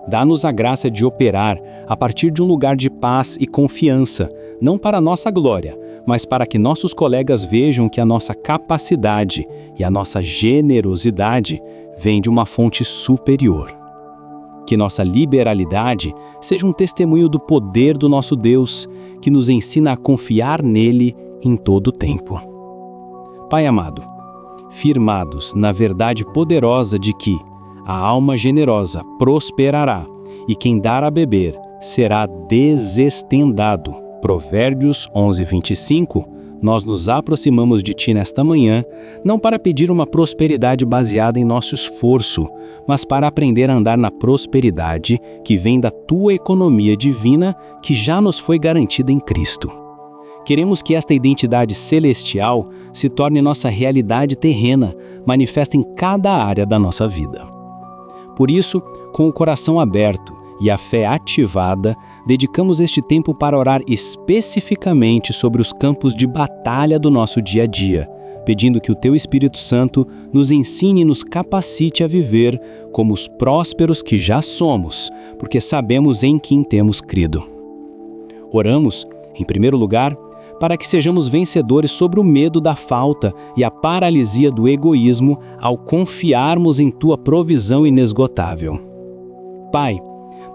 Dá-nos a graça de operar a partir de um lugar de paz e confiança, não para nossa glória, mas para que nossos colegas vejam que a nossa capacidade e a nossa generosidade vêm de uma fonte superior. Que nossa liberalidade seja um testemunho do poder do nosso Deus, que nos ensina a confiar nele em todo o tempo. Pai amado, firmados na verdade poderosa de que a alma generosa prosperará e quem dar a beber será desestendado. Provérbios 11:25, nós nos aproximamos de Ti nesta manhã, não para pedir uma prosperidade baseada em nosso esforço, mas para aprender a andar na prosperidade que vem da Tua economia divina que já nos foi garantida em Cristo. Queremos que esta identidade celestial se torne nossa realidade terrena, manifesta em cada área da nossa vida. Por isso, com o coração aberto e a fé ativada, dedicamos este tempo para orar especificamente sobre os campos de batalha do nosso dia a dia, pedindo que o Teu Espírito Santo nos ensine e nos capacite a viver como os prósperos que já somos, porque sabemos em quem temos crido. Oramos, em primeiro lugar, para que sejamos vencedores sobre o medo da falta e a paralisia do egoísmo ao confiarmos em Tua provisão inesgotável. Pai,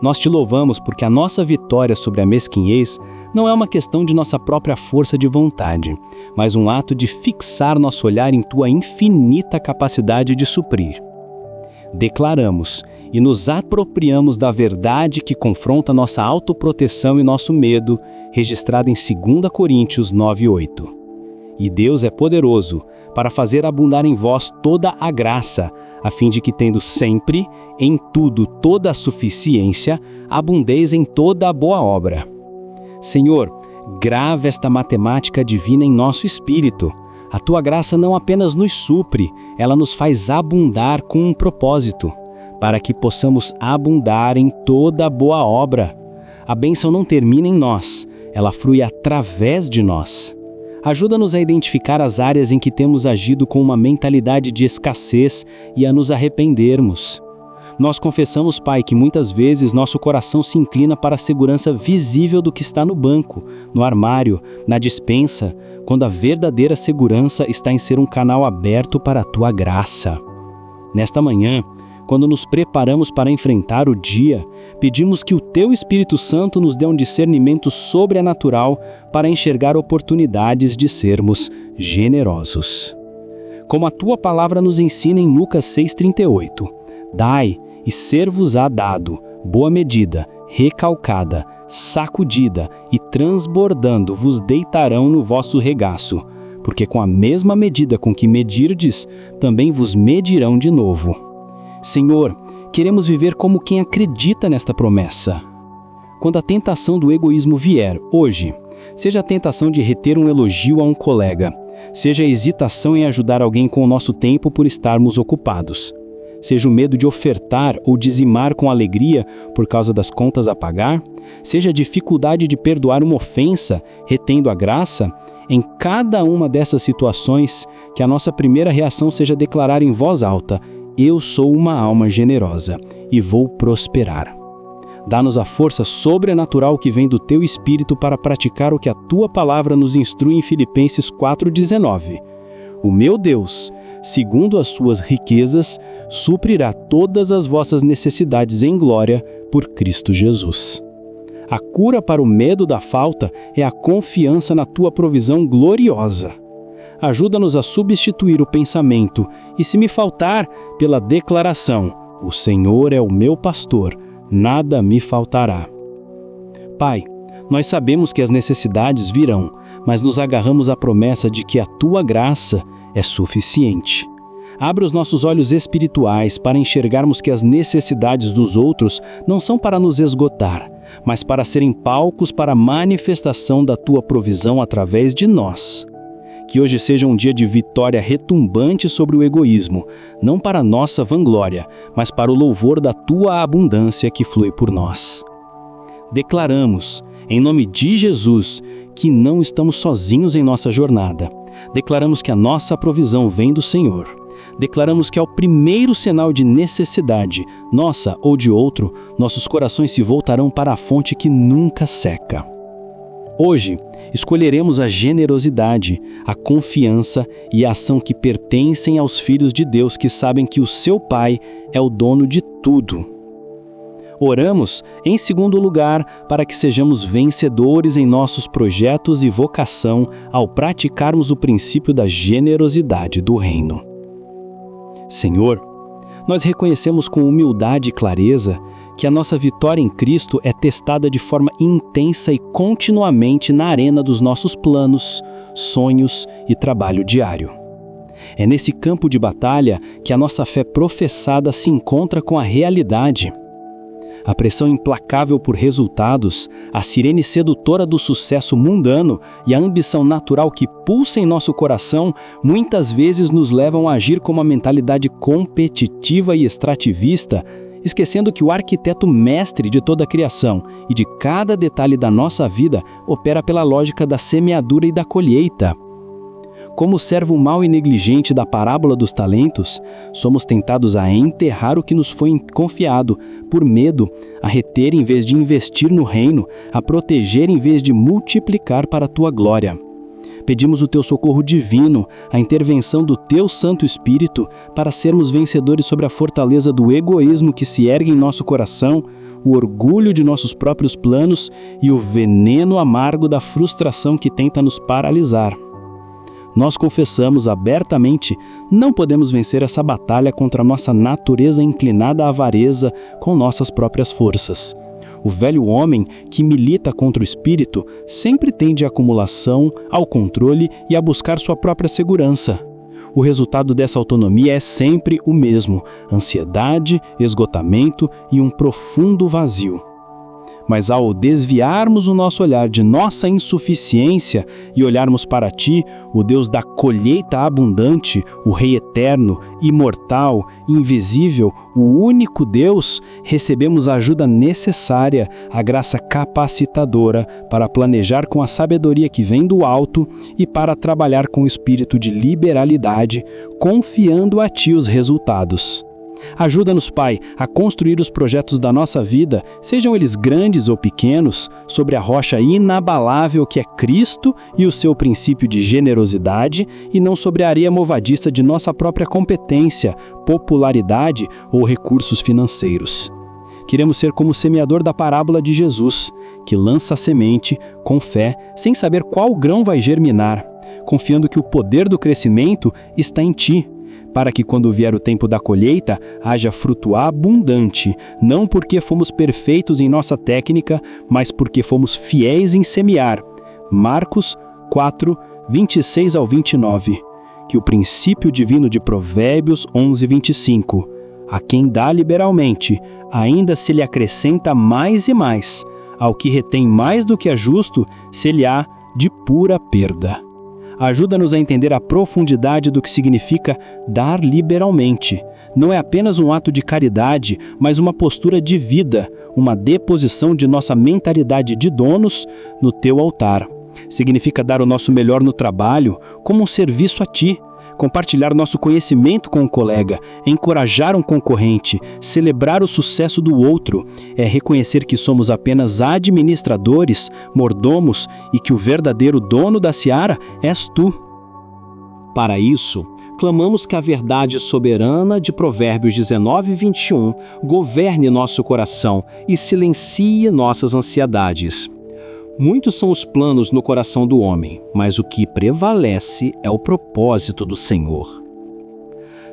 nós Te louvamos porque a nossa vitória sobre a mesquinhez não é uma questão de nossa própria força de vontade, mas um ato de fixar nosso olhar em Tua infinita capacidade de suprir. Declaramos e nos apropriamos da verdade que confronta nossa autoproteção e nosso medo, registrada em 2 Coríntios 9:8. E Deus é poderoso para fazer abundar em vós toda a graça, a fim de que, tendo sempre, em tudo, toda a suficiência, abundeis em toda a boa obra. Senhor, grava esta matemática divina em nosso espírito. A Tua graça não apenas nos supre, ela nos faz abundar com um propósito, para que possamos abundar em toda a boa obra. A bênção não termina em nós, ela flui através de nós. Ajuda-nos a identificar as áreas em que temos agido com uma mentalidade de escassez e a nos arrependermos. Nós confessamos, Pai, que muitas vezes nosso coração se inclina para a segurança visível do que está no banco, no armário, na despensa, quando a verdadeira segurança está em ser um canal aberto para a Tua graça. Nesta manhã, quando nos preparamos para enfrentar o dia, pedimos que o Teu Espírito Santo nos dê um discernimento sobrenatural para enxergar oportunidades de sermos generosos. Como a Tua palavra nos ensina em Lucas 6:38, dai e ser-vos-á dado, boa medida, recalcada, sacudida e transbordando vos deitarão no vosso regaço, porque com a mesma medida com que medirdes, também vos medirão de novo. Senhor, queremos viver como quem acredita nesta promessa. Quando a tentação do egoísmo vier, hoje, seja a tentação de reter um elogio a um colega, seja a hesitação em ajudar alguém com o nosso tempo por estarmos ocupados, seja o medo de ofertar ou dizimar com alegria por causa das contas a pagar, seja a dificuldade de perdoar uma ofensa, retendo a graça, em cada uma dessas situações, que a nossa primeira reação seja declarar em voz alta: eu sou uma alma generosa e vou prosperar. Dá-nos a força sobrenatural que vem do Teu Espírito para praticar o que a Tua palavra nos instrui em Filipenses 4:19. O meu Deus, segundo as suas riquezas, suprirá todas as vossas necessidades em glória por Cristo Jesus. A cura para o medo da falta é a confiança na Tua provisão gloriosa. Ajuda-nos a substituir o pensamento e, se me faltar, pela declaração: o Senhor é o meu pastor, nada me faltará. Pai, nós sabemos que as necessidades virão, mas nos agarramos à promessa de que a Tua graça é suficiente. Abre os nossos olhos espirituais para enxergarmos que as necessidades dos outros não são para nos esgotar, mas para serem palcos para a manifestação da Tua provisão através de nós. Que hoje seja um dia de vitória retumbante sobre o egoísmo, não para nossa vanglória, mas para o louvor da Tua abundância que flui por nós. declaramos, em nome de Jesus, que não estamos sozinhos em nossa jornada. Declaramos que a nossa provisão vem do Senhor. Declaramos que ao primeiro sinal de necessidade, nossa ou de outro, nossos corações se voltarão para a fonte que nunca seca. Hoje, escolheremos a generosidade, a confiança e a ação que pertencem aos filhos de Deus que sabem que o seu Pai é o dono de tudo. Oramos, em segundo lugar, para que sejamos vencedores em nossos projetos e vocação ao praticarmos o princípio da generosidade do reino. Senhor, nós reconhecemos com humildade e clareza que a nossa vitória em Cristo é testada de forma intensa e continuamente na arena dos nossos planos, sonhos e trabalho diário. É nesse campo de batalha que a nossa fé professada se encontra com a realidade. A pressão implacável por resultados, a sirene sedutora do sucesso mundano e a ambição natural que pulsa em nosso coração muitas vezes nos levam a agir com uma mentalidade competitiva e extrativista, esquecendo que o arquiteto mestre de toda a criação e de cada detalhe da nossa vida opera pela lógica da semeadura e da colheita. Como o servo mau e negligente da parábola dos talentos, somos tentados a enterrar o que nos foi confiado, por medo, a reter em vez de investir no reino, a proteger em vez de multiplicar para a tua glória. Pedimos o teu socorro divino, a intervenção do teu Santo Espírito, para sermos vencedores sobre a fortaleza do egoísmo que se ergue em nosso coração, o orgulho de nossos próprios planos e o veneno amargo da frustração que tenta nos paralisar. Nós confessamos abertamente, não podemos vencer essa batalha contra a nossa natureza inclinada à avareza com nossas próprias forças. O velho homem que milita contra o espírito sempre tende à acumulação, ao controle e a buscar sua própria segurança. O resultado dessa autonomia é sempre o mesmo: ansiedade, esgotamento e um profundo vazio. Mas ao desviarmos o nosso olhar de nossa insuficiência e olharmos para Ti, o Deus da colheita abundante, o Rei eterno, imortal, invisível, o único Deus, recebemos a ajuda necessária, a graça capacitadora para planejar com a sabedoria que vem do alto e para trabalhar com o espírito de liberalidade, confiando a Ti os resultados. Ajuda-nos, Pai, a construir os projetos da nossa vida, sejam eles grandes ou pequenos, sobre a rocha inabalável que é Cristo e o seu princípio de generosidade, e não sobre a areia movadiça de nossa própria competência, popularidade ou recursos financeiros. Queremos ser como o semeador da parábola de Jesus, que lança a semente com fé, sem saber qual grão vai germinar, confiando que o poder do crescimento está em Ti, para que quando vier o tempo da colheita, haja fruto abundante, não porque fomos perfeitos em nossa técnica, mas porque fomos fiéis em semear. Marcos 4, 26 ao 29. Que o princípio divino de Provérbios 11, 25. A quem dá liberalmente, ainda se lhe acrescenta mais e mais. Ao que retém mais do que é justo, se lhe há de pura perda. Ajuda-nos a entender a profundidade do que significa dar liberalmente. Não é apenas um ato de caridade, mas uma postura de vida, uma deposição de nossa mentalidade de donos no Teu altar. Significa dar o nosso melhor no trabalho, como um serviço a Ti, compartilhar nosso conhecimento com um colega, encorajar um concorrente, celebrar o sucesso do outro, é reconhecer que somos apenas administradores, mordomos e que o verdadeiro dono da seara és Tu. Para isso, clamamos que a verdade soberana de Provérbios 19 e 21 governe nosso coração e silencie nossas ansiedades. Muitos são os planos no coração do homem, mas o que prevalece é o propósito do Senhor.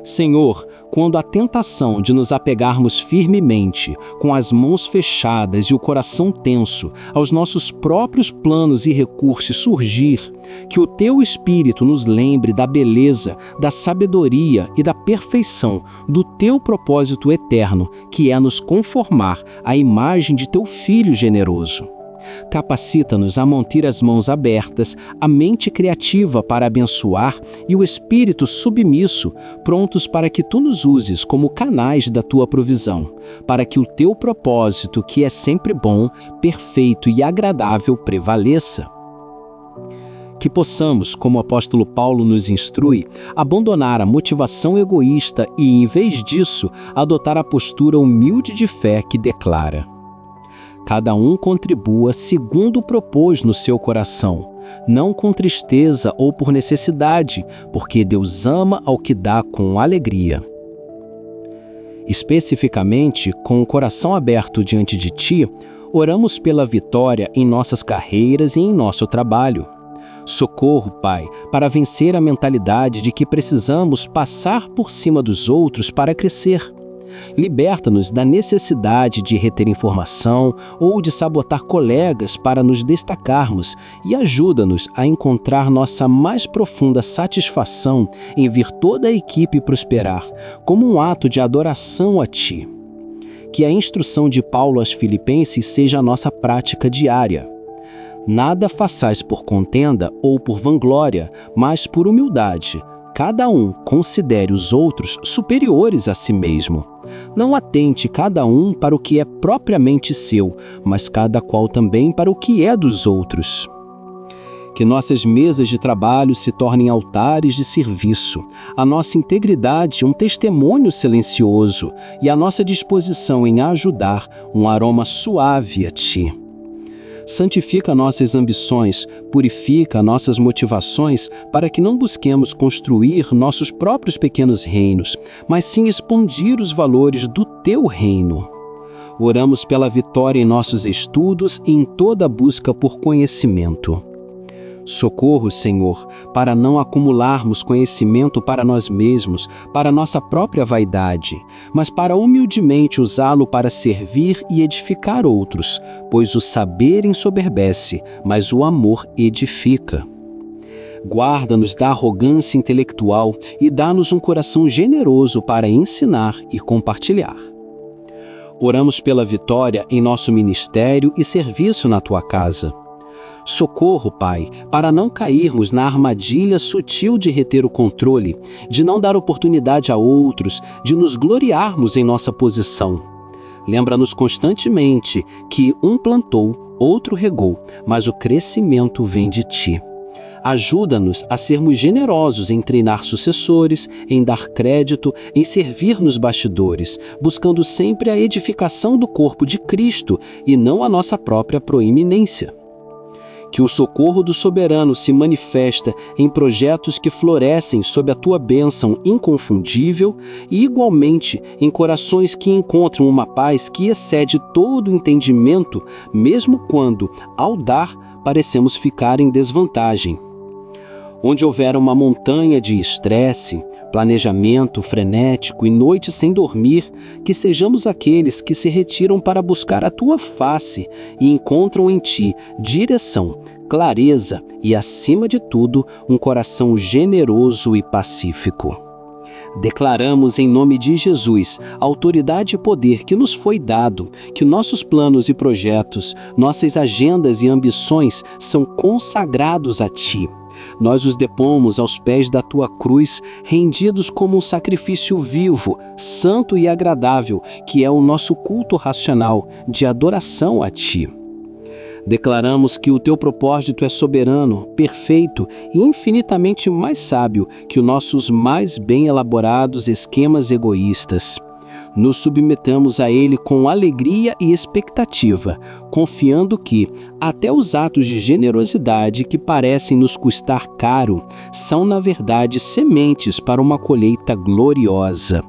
Senhor, quando a tentação de nos apegarmos firmemente, com as mãos fechadas e o coração tenso, aos nossos próprios planos e recursos surgir, que o Teu Espírito nos lembre da beleza, da sabedoria e da perfeição do Teu propósito eterno, que é nos conformar à imagem de Teu Filho generoso. Capacita-nos a manter as mãos abertas, a mente criativa para abençoar e o espírito submisso, prontos para que tu nos uses como canais da tua provisão, para que o teu propósito, que é sempre bom, perfeito e agradável, prevaleça. Que possamos, como o apóstolo Paulo nos instrui, abandonar a motivação egoísta e, em vez disso, adotar a postura humilde de fé que declara: cada um contribua segundo propôs no seu coração, não com tristeza ou por necessidade, porque Deus ama ao que dá com alegria. Especificamente, com o coração aberto diante de Ti, oramos pela vitória em nossas carreiras e em nosso trabalho. Socorro, Pai, para vencer a mentalidade de que precisamos passar por cima dos outros para crescer. Liberta-nos da necessidade de reter informação ou de sabotar colegas para nos destacarmos e ajuda-nos a encontrar nossa mais profunda satisfação em ver toda a equipe prosperar, como um ato de adoração a Ti. Que a instrução de Paulo aos Filipenses seja a nossa prática diária. Nada façais por contenda ou por vanglória, mas por humildade. Cada um considere os outros superiores a si mesmo. Não atente cada um para o que é propriamente seu, mas cada qual também para o que é dos outros. Que nossas mesas de trabalho se tornem altares de serviço, a nossa integridade um testemunho silencioso e a nossa disposição em ajudar um aroma suave a Ti. Santifica nossas ambições, purifica nossas motivações para que não busquemos construir nossos próprios pequenos reinos, mas sim expandir os valores do Teu reino. Oramos pela vitória em nossos estudos e em toda a busca por conhecimento. Socorro, Senhor, para não acumularmos conhecimento para nós mesmos, para nossa própria vaidade, mas para humildemente usá-lo para servir e edificar outros, pois o saber ensoberbece, mas o amor edifica. Guarda-nos da arrogância intelectual e dá-nos um coração generoso para ensinar e compartilhar. Oramos pela vitória em nosso ministério e serviço na Tua casa. Socorro, Pai, para não cairmos na armadilha sutil de reter o controle, de não dar oportunidade a outros, de nos gloriarmos em nossa posição. Lembra-nos constantemente que um plantou, outro regou, mas o crescimento vem de Ti. Ajuda-nos a sermos generosos em treinar sucessores, em dar crédito, em servir nos bastidores, buscando sempre a edificação do corpo de Cristo e não a nossa própria proeminência. Que o socorro do soberano se manifesta em projetos que florescem sob a Tua bênção inconfundível e, igualmente, em corações que encontram uma paz que excede todo entendimento, mesmo quando, ao dar, parecemos ficar em desvantagem. Onde houver uma montanha de estresse, planejamento frenético e noite sem dormir, que sejamos aqueles que se retiram para buscar a Tua face e encontram em Ti direção, clareza e, acima de tudo, um coração generoso e pacífico. Declaramos em nome de Jesus a autoridade e poder que nos foi dado, que nossos planos e projetos, nossas agendas e ambições são consagrados a Ti. Nós os depomos aos pés da Tua cruz, rendidos como um sacrifício vivo, santo e agradável, que é o nosso culto racional de adoração a Ti. Declaramos que o Teu propósito é soberano, perfeito e infinitamente mais sábio que os nossos mais bem elaborados esquemas egoístas. Nos submetamos a Ele com alegria e expectativa, confiando que até os atos de generosidade que parecem nos custar caro são, na verdade, sementes para uma colheita gloriosa.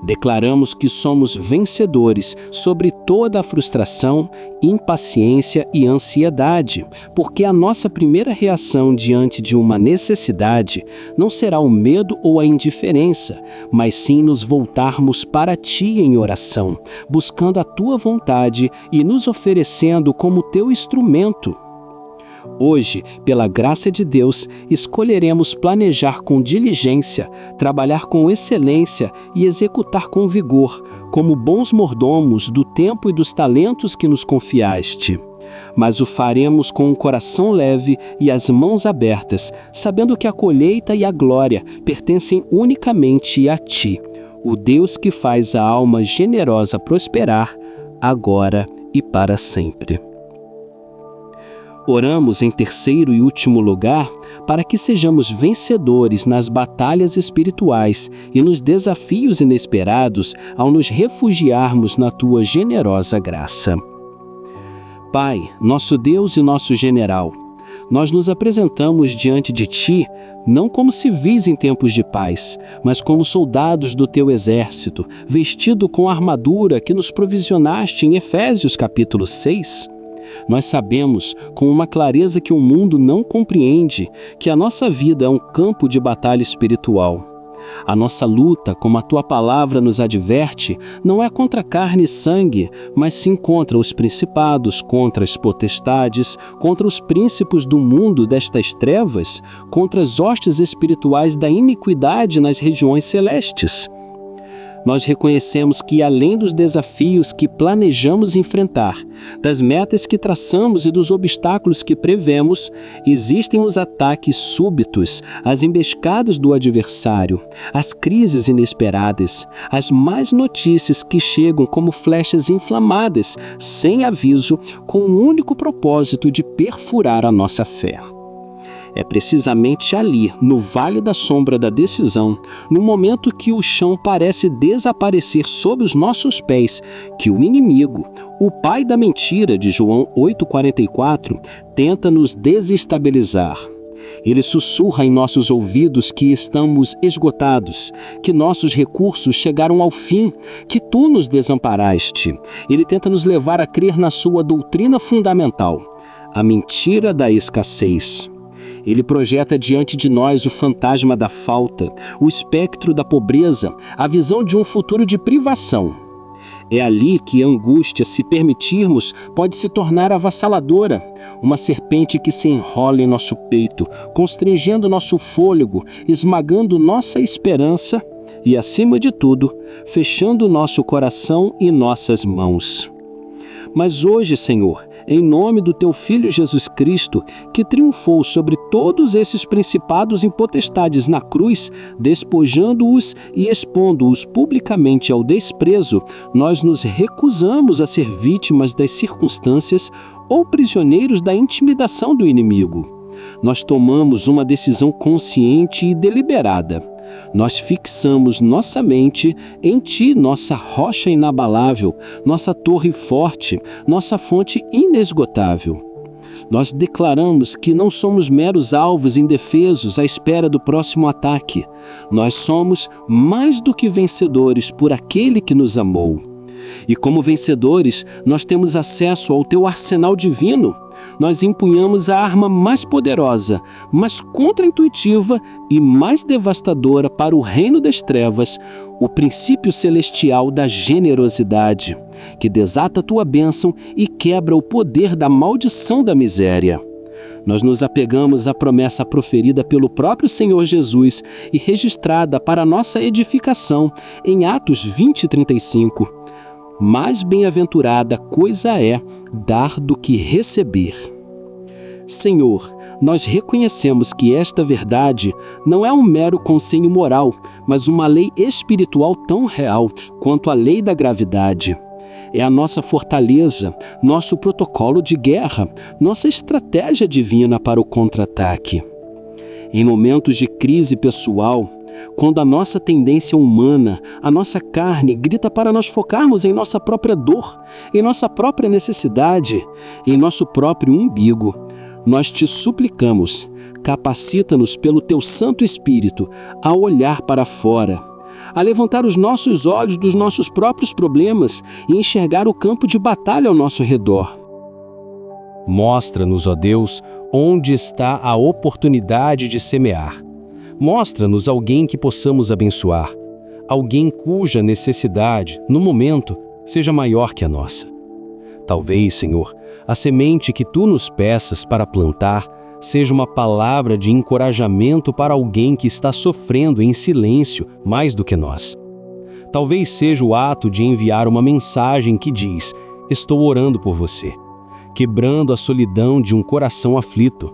Declaramos que somos vencedores sobre toda a frustração, impaciência e ansiedade, porque a nossa primeira reação diante de uma necessidade não será o medo ou a indiferença, mas sim nos voltarmos para Ti em oração, buscando a Tua vontade e nos oferecendo como Teu instrumento. Hoje, pela graça de Deus, escolheremos planejar com diligência, trabalhar com excelência e executar com vigor, como bons mordomos do tempo e dos talentos que nos confiaste. mas o faremos com um coração leve e as mãos abertas, sabendo que a colheita e a glória pertencem unicamente a Ti, o Deus que faz a alma generosa prosperar, agora e para sempre. Oramos em terceiro e último lugar para que sejamos vencedores nas batalhas espirituais e nos desafios inesperados ao nos refugiarmos na Tua generosa graça. Pai, nosso Deus e nosso general, nós nos apresentamos diante de Ti não como civis em tempos de paz, mas como soldados do Teu exército, vestido com a armadura que nos provisionaste em Efésios capítulo 6. Nós sabemos, com uma clareza que o mundo não compreende, que a nossa vida é um campo de batalha espiritual. A nossa luta, como a Tua palavra nos adverte, não é contra carne e sangue, mas sim contra os principados, contra as potestades, contra os príncipes do mundo destas trevas, contra as hostes espirituais da iniquidade nas regiões celestes. Nós reconhecemos que, além dos desafios que planejamos enfrentar, das metas que traçamos e dos obstáculos que prevemos, existem os ataques súbitos, as emboscadas do adversário, as crises inesperadas, as más notícias que chegam como flechas inflamadas, sem aviso, com o único propósito de perfurar a nossa fé. É precisamente ali, no vale da sombra da decisão, no momento que o chão parece desaparecer sob os nossos pés, que o inimigo, o pai da mentira de João 8,44, tenta nos desestabilizar. Ele sussurra em nossos ouvidos que estamos esgotados, que nossos recursos chegaram ao fim, que Tu nos desamparaste. Ele tenta nos levar a crer na sua doutrina fundamental, a mentira da escassez. Ele projeta diante de nós o fantasma da falta, o espectro da pobreza, a visão de um futuro de privação. É ali que a angústia, se permitirmos, pode se tornar avassaladora, uma serpente que se enrola em nosso peito, constrangendo nosso fôlego, esmagando nossa esperança e, acima de tudo, fechando nosso coração e nossas mãos. Mas hoje, Senhor, em nome do Teu Filho Jesus Cristo, que triunfou sobre todos esses principados e potestades na cruz, despojando-os e expondo-os publicamente ao desprezo, nós nos recusamos a ser vítimas das circunstâncias ou prisioneiros da intimidação do inimigo. Nós tomamos uma decisão consciente e deliberada. Nós fixamos nossa mente em Ti, nossa rocha inabalável, nossa torre forte, nossa fonte inesgotável. Nós declaramos que não somos meros alvos indefesos à espera do próximo ataque. Nós somos mais do que vencedores por aquele que nos amou. E como vencedores, nós temos acesso ao Teu arsenal divino. Nós empunhamos a arma mais poderosa, mais contraintuitiva e mais devastadora para o reino das trevas, o princípio celestial da generosidade, que desata a Tua bênção e quebra o poder da maldição da miséria. Nós nos apegamos à promessa proferida pelo próprio Senhor Jesus e registrada para nossa edificação em Atos 20:35. Mais bem-aventurada coisa é dar do que receber. Senhor, nós reconhecemos que esta verdade não é um mero consenho moral, mas uma lei espiritual tão real quanto a lei da gravidade. É a nossa fortaleza, nosso protocolo de guerra, nossa estratégia divina para o contra-ataque. Em momentos de crise pessoal, quando a nossa tendência humana, a nossa carne, grita para nós focarmos em nossa própria dor, em nossa própria necessidade, em nosso próprio umbigo, nós Te suplicamos, capacita-nos pelo Teu Santo Espírito a olhar para fora, a levantar os nossos olhos dos nossos próprios problemas e enxergar o campo de batalha ao nosso redor. Mostra-nos, ó Deus, onde está a oportunidade de semear. Mostra-nos alguém que possamos abençoar, alguém cuja necessidade, no momento, seja maior que a nossa. Talvez, Senhor, a semente que Tu nos peças para plantar seja uma palavra de encorajamento para alguém que está sofrendo em silêncio mais do que nós. Talvez seja o ato de enviar uma mensagem que diz: estou orando por você. quebrando a solidão de um coração aflito.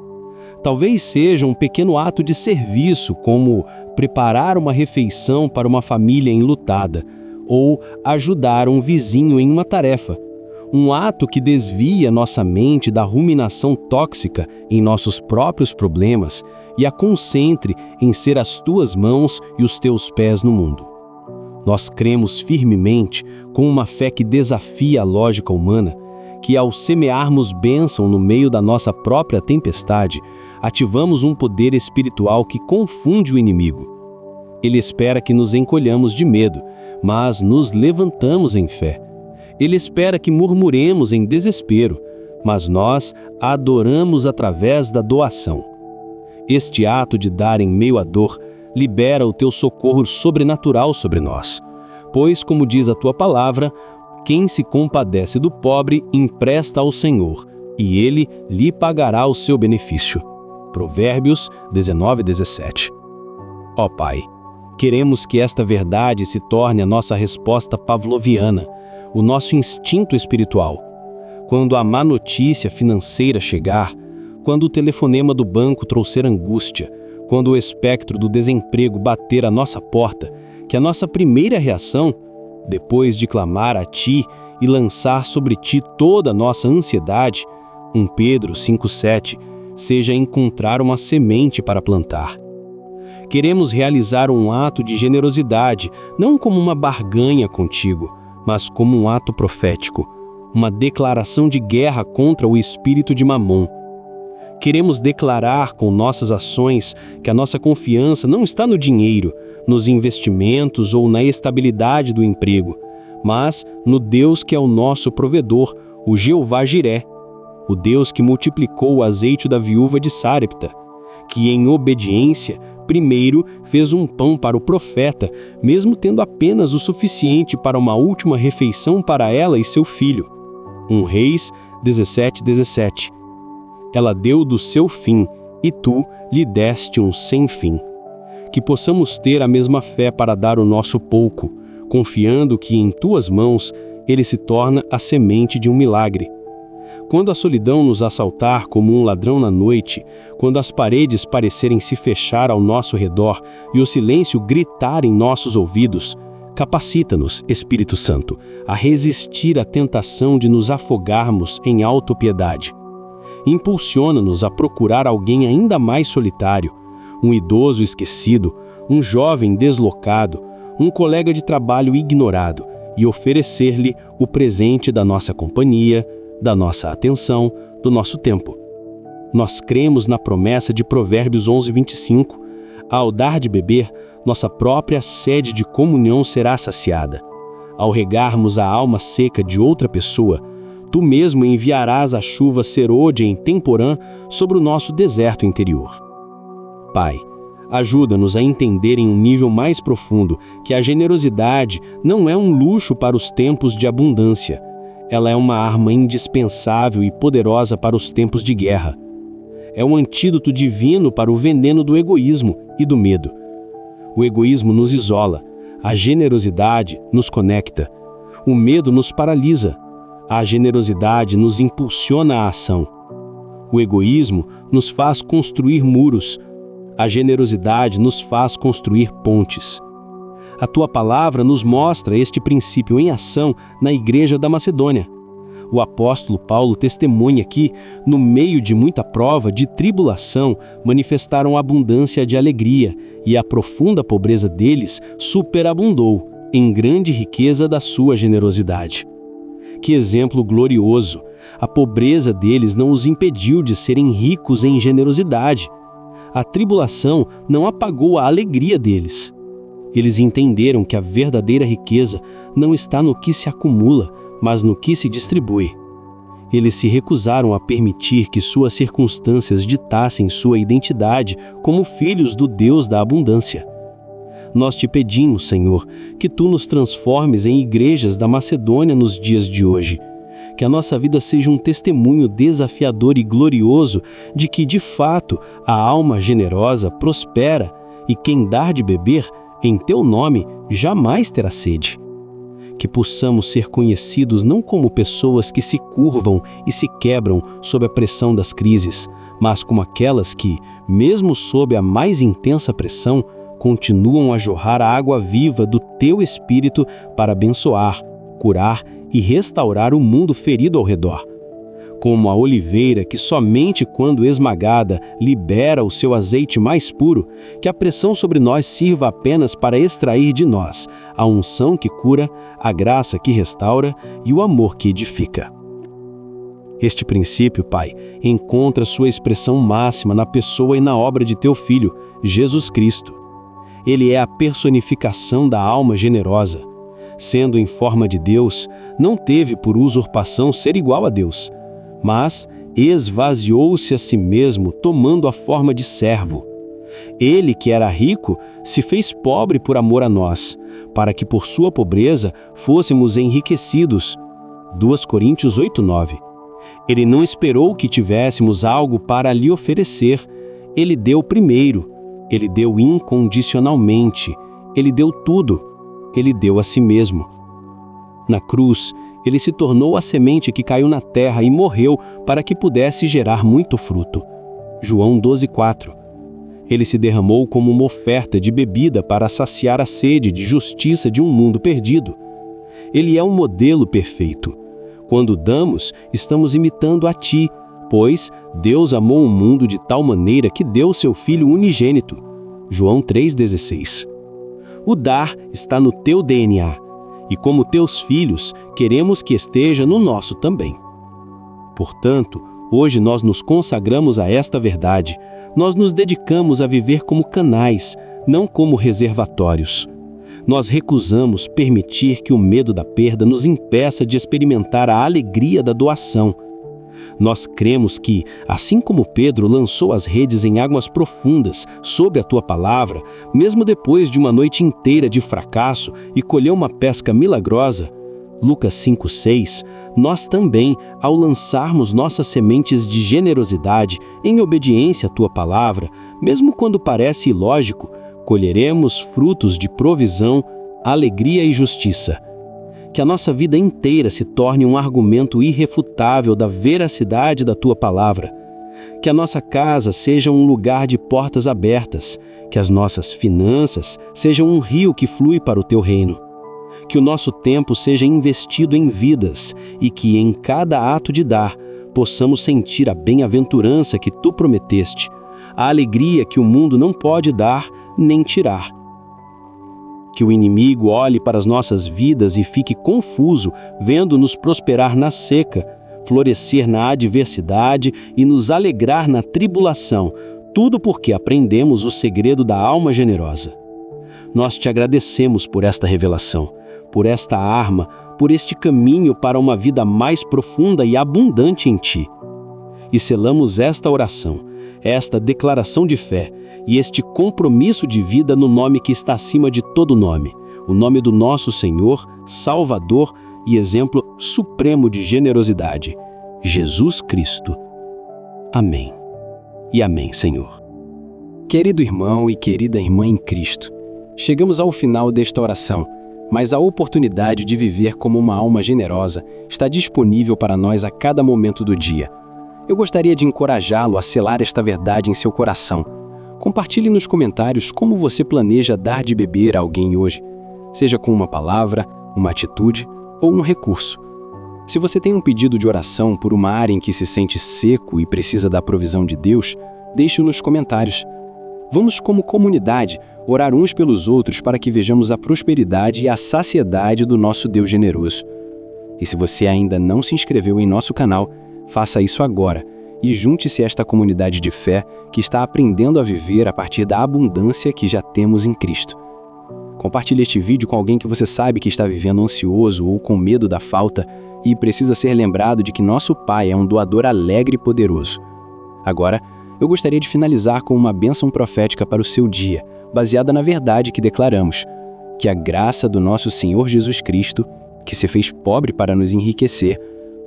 Talvez seja um pequeno ato de serviço, como preparar uma refeição para uma família enlutada, ou ajudar um vizinho em uma tarefa. Um ato que desvia nossa mente da ruminação tóxica em nossos próprios problemas e a concentre em ser as tuas mãos e os teus pés no mundo. Nós cremos firmemente, com uma fé que desafia a lógica humana, que ao semearmos bênção no meio da nossa própria tempestade, ativamos um poder espiritual que confunde o inimigo. Ele espera que nos encolhamos de medo, mas nos levantamos em fé. Ele espera que murmuremos em desespero, mas nós adoramos através da doação. Este ato de dar em meio à dor libera o teu socorro sobrenatural sobre nós, pois, como diz a tua palavra, quem se compadece do pobre empresta ao Senhor, e ele lhe pagará o seu benefício. Provérbios 19:17. Ó Pai, queremos que esta verdade se torne a nossa resposta pavloviana, o nosso instinto espiritual. Quando a má notícia financeira chegar, quando o telefonema do banco trouxer angústia, quando o espectro do desemprego bater à nossa porta, que a nossa primeira reação, depois de clamar a Ti e lançar sobre Ti toda a nossa ansiedade, 1 Pedro 5,7, seja encontrar uma semente para plantar. Queremos realizar um ato de generosidade, não como uma barganha contigo, mas como um ato profético, uma declaração de guerra contra o espírito de Mamon. Queremos declarar com nossas ações que a nossa confiança não está no dinheiro, nos investimentos ou na estabilidade do emprego, mas no Deus que é o nosso provedor, o Jeová Jiré, o Deus que multiplicou o azeite da viúva de Sarepta, que em obediência primeiro fez um pão para o profeta, mesmo tendo apenas o suficiente para uma última refeição para ela e seu filho. 1 Reis 17:17. Ela deu do seu fim, e tu lhe deste um sem fim. Que possamos ter a mesma fé para dar o nosso pouco, confiando que em tuas mãos ele se torna a semente de um milagre. Quando a solidão nos assaltar como um ladrão na noite, quando as paredes parecerem se fechar ao nosso redor e o silêncio gritar em nossos ouvidos, capacita-nos, Espírito Santo, a resistir à tentação de nos afogarmos em autopiedade. Impulsiona-nos a procurar alguém ainda mais solitário, um idoso esquecido, um jovem deslocado, um colega de trabalho ignorado, e oferecer-lhe o presente da nossa companhia, da nossa atenção, do nosso tempo. Nós cremos na promessa de Provérbios 11:25. Ao dar de beber, nossa própria sede de comunhão será saciada. Ao regarmos a alma seca de outra pessoa, tu mesmo enviarás a chuva serôdia em temporã sobre o nosso deserto interior. Pai, ajuda-nos a entender em um nível mais profundo que a generosidade não é um luxo para os tempos de abundância. Ela é uma arma indispensável e poderosa para os tempos de guerra. É um antídoto divino para o veneno do egoísmo e do medo. O egoísmo nos isola, a generosidade nos conecta. O medo nos paralisa, a generosidade nos impulsiona à ação. O egoísmo nos faz construir muros, a generosidade nos faz construir pontes. A tua palavra nos mostra este princípio em ação na igreja da Macedônia. O apóstolo Paulo testemunha que, no meio de muita prova, de tribulação, manifestaram abundância de alegria, e a profunda pobreza deles superabundou em grande riqueza da sua generosidade. Que exemplo glorioso! A pobreza deles não os impediu de serem ricos em generosidade. A tribulação não apagou a alegria deles. Eles entenderam que a verdadeira riqueza não está no que se acumula, mas no que se distribui. Eles se recusaram a permitir que suas circunstâncias ditassem sua identidade como filhos do Deus da abundância. Nós te pedimos, Senhor, que tu nos transformes em igrejas da Macedônia nos dias de hoje. Que a nossa vida seja um testemunho desafiador e glorioso de que, de fato, a alma generosa prospera e quem dar de beber, em teu nome, jamais terá sede. que possamos ser conhecidos não como pessoas que se curvam e se quebram sob a pressão das crises, mas como aquelas que, mesmo sob a mais intensa pressão, continuam a jorrar a água viva do Teu Espírito para abençoar, curar e restaurar o mundo ferido ao redor. Como a oliveira que somente quando esmagada libera o seu azeite mais puro, que a pressão sobre nós sirva apenas para extrair de nós a unção que cura, a graça que restaura e o amor que edifica. Este princípio, Pai, encontra sua expressão máxima na pessoa e na obra de Teu Filho, Jesus Cristo. Ele é a personificação da alma generosa. Sendo em forma de Deus, não teve por usurpação ser igual a Deus, mas esvaziou-se a si mesmo, tomando a forma de servo. Ele, que era rico, se fez pobre por amor a nós, para que por sua pobreza fôssemos enriquecidos. 2 Coríntios 8:9. Ele não esperou que tivéssemos algo para lhe oferecer. Ele deu primeiro. Ele deu incondicionalmente. Ele deu tudo. Ele deu a si mesmo. Na cruz, ele se tornou a semente que caiu na terra e morreu para que pudesse gerar muito fruto. João 12:4. Ele se derramou como uma oferta de bebida para saciar a sede de justiça de um mundo perdido. Ele é um modelo perfeito. Quando damos, estamos imitando a Ti, pois Deus amou o mundo de tal maneira que deu seu Filho unigênito. João 3,16. O dar está no teu DNA, e como teus filhos, queremos que esteja no nosso também. Portanto, hoje nós nos consagramos a esta verdade. Nós nos dedicamos a viver como canais, não como reservatórios. Nós recusamos permitir que o medo da perda nos impeça de experimentar a alegria da doação. Nós cremos que, assim como Pedro lançou as redes em águas profundas sob a Tua palavra, mesmo depois de uma noite inteira de fracasso e colheu uma pesca milagrosa, Lucas 5:6, nós também, ao lançarmos nossas sementes de generosidade em obediência à Tua palavra, mesmo quando parece ilógico, colheremos frutos de provisão, alegria e justiça. Que a nossa vida inteira se torne um argumento irrefutável da veracidade da Tua palavra. Que a nossa casa seja um lugar de portas abertas. Que as nossas finanças sejam um rio que flui para o Teu reino. Que o nosso tempo seja investido em vidas e que em cada ato de dar possamos sentir a bem-aventurança que Tu prometeste, a alegria que o mundo não pode dar nem tirar. Que o inimigo olhe para as nossas vidas e fique confuso, vendo-nos prosperar na seca, florescer na adversidade e nos alegrar na tribulação, tudo porque aprendemos o segredo da alma generosa. Nós Te agradecemos por esta revelação, por esta arma, por este caminho para uma vida mais profunda e abundante em Ti. E selamos esta oração, esta declaração de fé e este compromisso de vida no nome que está acima de todo nome, o nome do nosso Senhor, Salvador e exemplo supremo de generosidade, Jesus Cristo. Amém. E amém, Senhor. Querido irmão e querida irmã em Cristo, chegamos ao final desta oração, mas a oportunidade de viver como uma alma generosa está disponível para nós a cada momento do dia. Eu gostaria de encorajá-lo a selar esta verdade em seu coração. Compartilhe nos comentários como você planeja dar de beber a alguém hoje, seja com uma palavra, uma atitude ou um recurso. Se você tem um pedido de oração por uma área em que se sente seco e precisa da provisão de Deus, deixe-o nos comentários. Vamos, como comunidade, orar uns pelos outros para que vejamos a prosperidade e a saciedade do nosso Deus generoso. E se você ainda não se inscreveu em nosso canal, faça isso agora e junte-se a esta comunidade de fé que está aprendendo a viver a partir da abundância que já temos em Cristo. Compartilhe este vídeo com alguém que você sabe que está vivendo ansioso ou com medo da falta e precisa ser lembrado de que nosso Pai é um doador alegre e poderoso. Agora, eu gostaria de finalizar com uma bênção profética para o seu dia, baseada na verdade que declaramos: que a graça do nosso Senhor Jesus Cristo, que se fez pobre para nos enriquecer,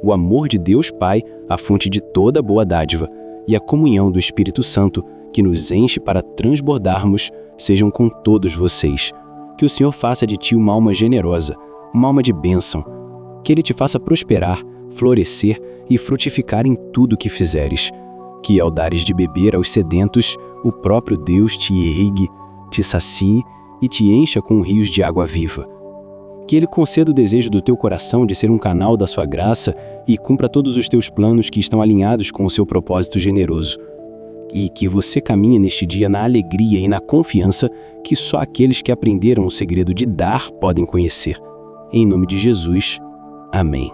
o amor de Deus Pai, a fonte de toda boa dádiva, e a comunhão do Espírito Santo, que nos enche para transbordarmos, sejam com todos vocês. Que o Senhor faça de ti uma alma generosa, uma alma de bênção. Que Ele te faça prosperar, florescer e frutificar em tudo que fizeres. Que ao dares de beber aos sedentos, o próprio Deus te irrigue, te sacie e te encha com rios de água viva. Que Ele conceda o desejo do teu coração de ser um canal da sua graça e cumpra todos os teus planos que estão alinhados com o seu propósito generoso. E que você caminhe neste dia na alegria e na confiança que só aqueles que aprenderam o segredo de dar podem conhecer. Em nome de Jesus. Amém.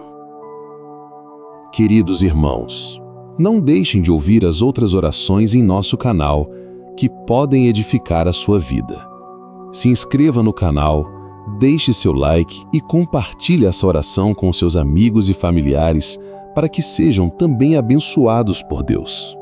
Queridos irmãos, não deixem de ouvir as outras orações em nosso canal, que podem edificar a sua vida. Se inscreva no canal, deixe seu like e compartilhe essa oração com seus amigos e familiares para que sejam também abençoados por Deus.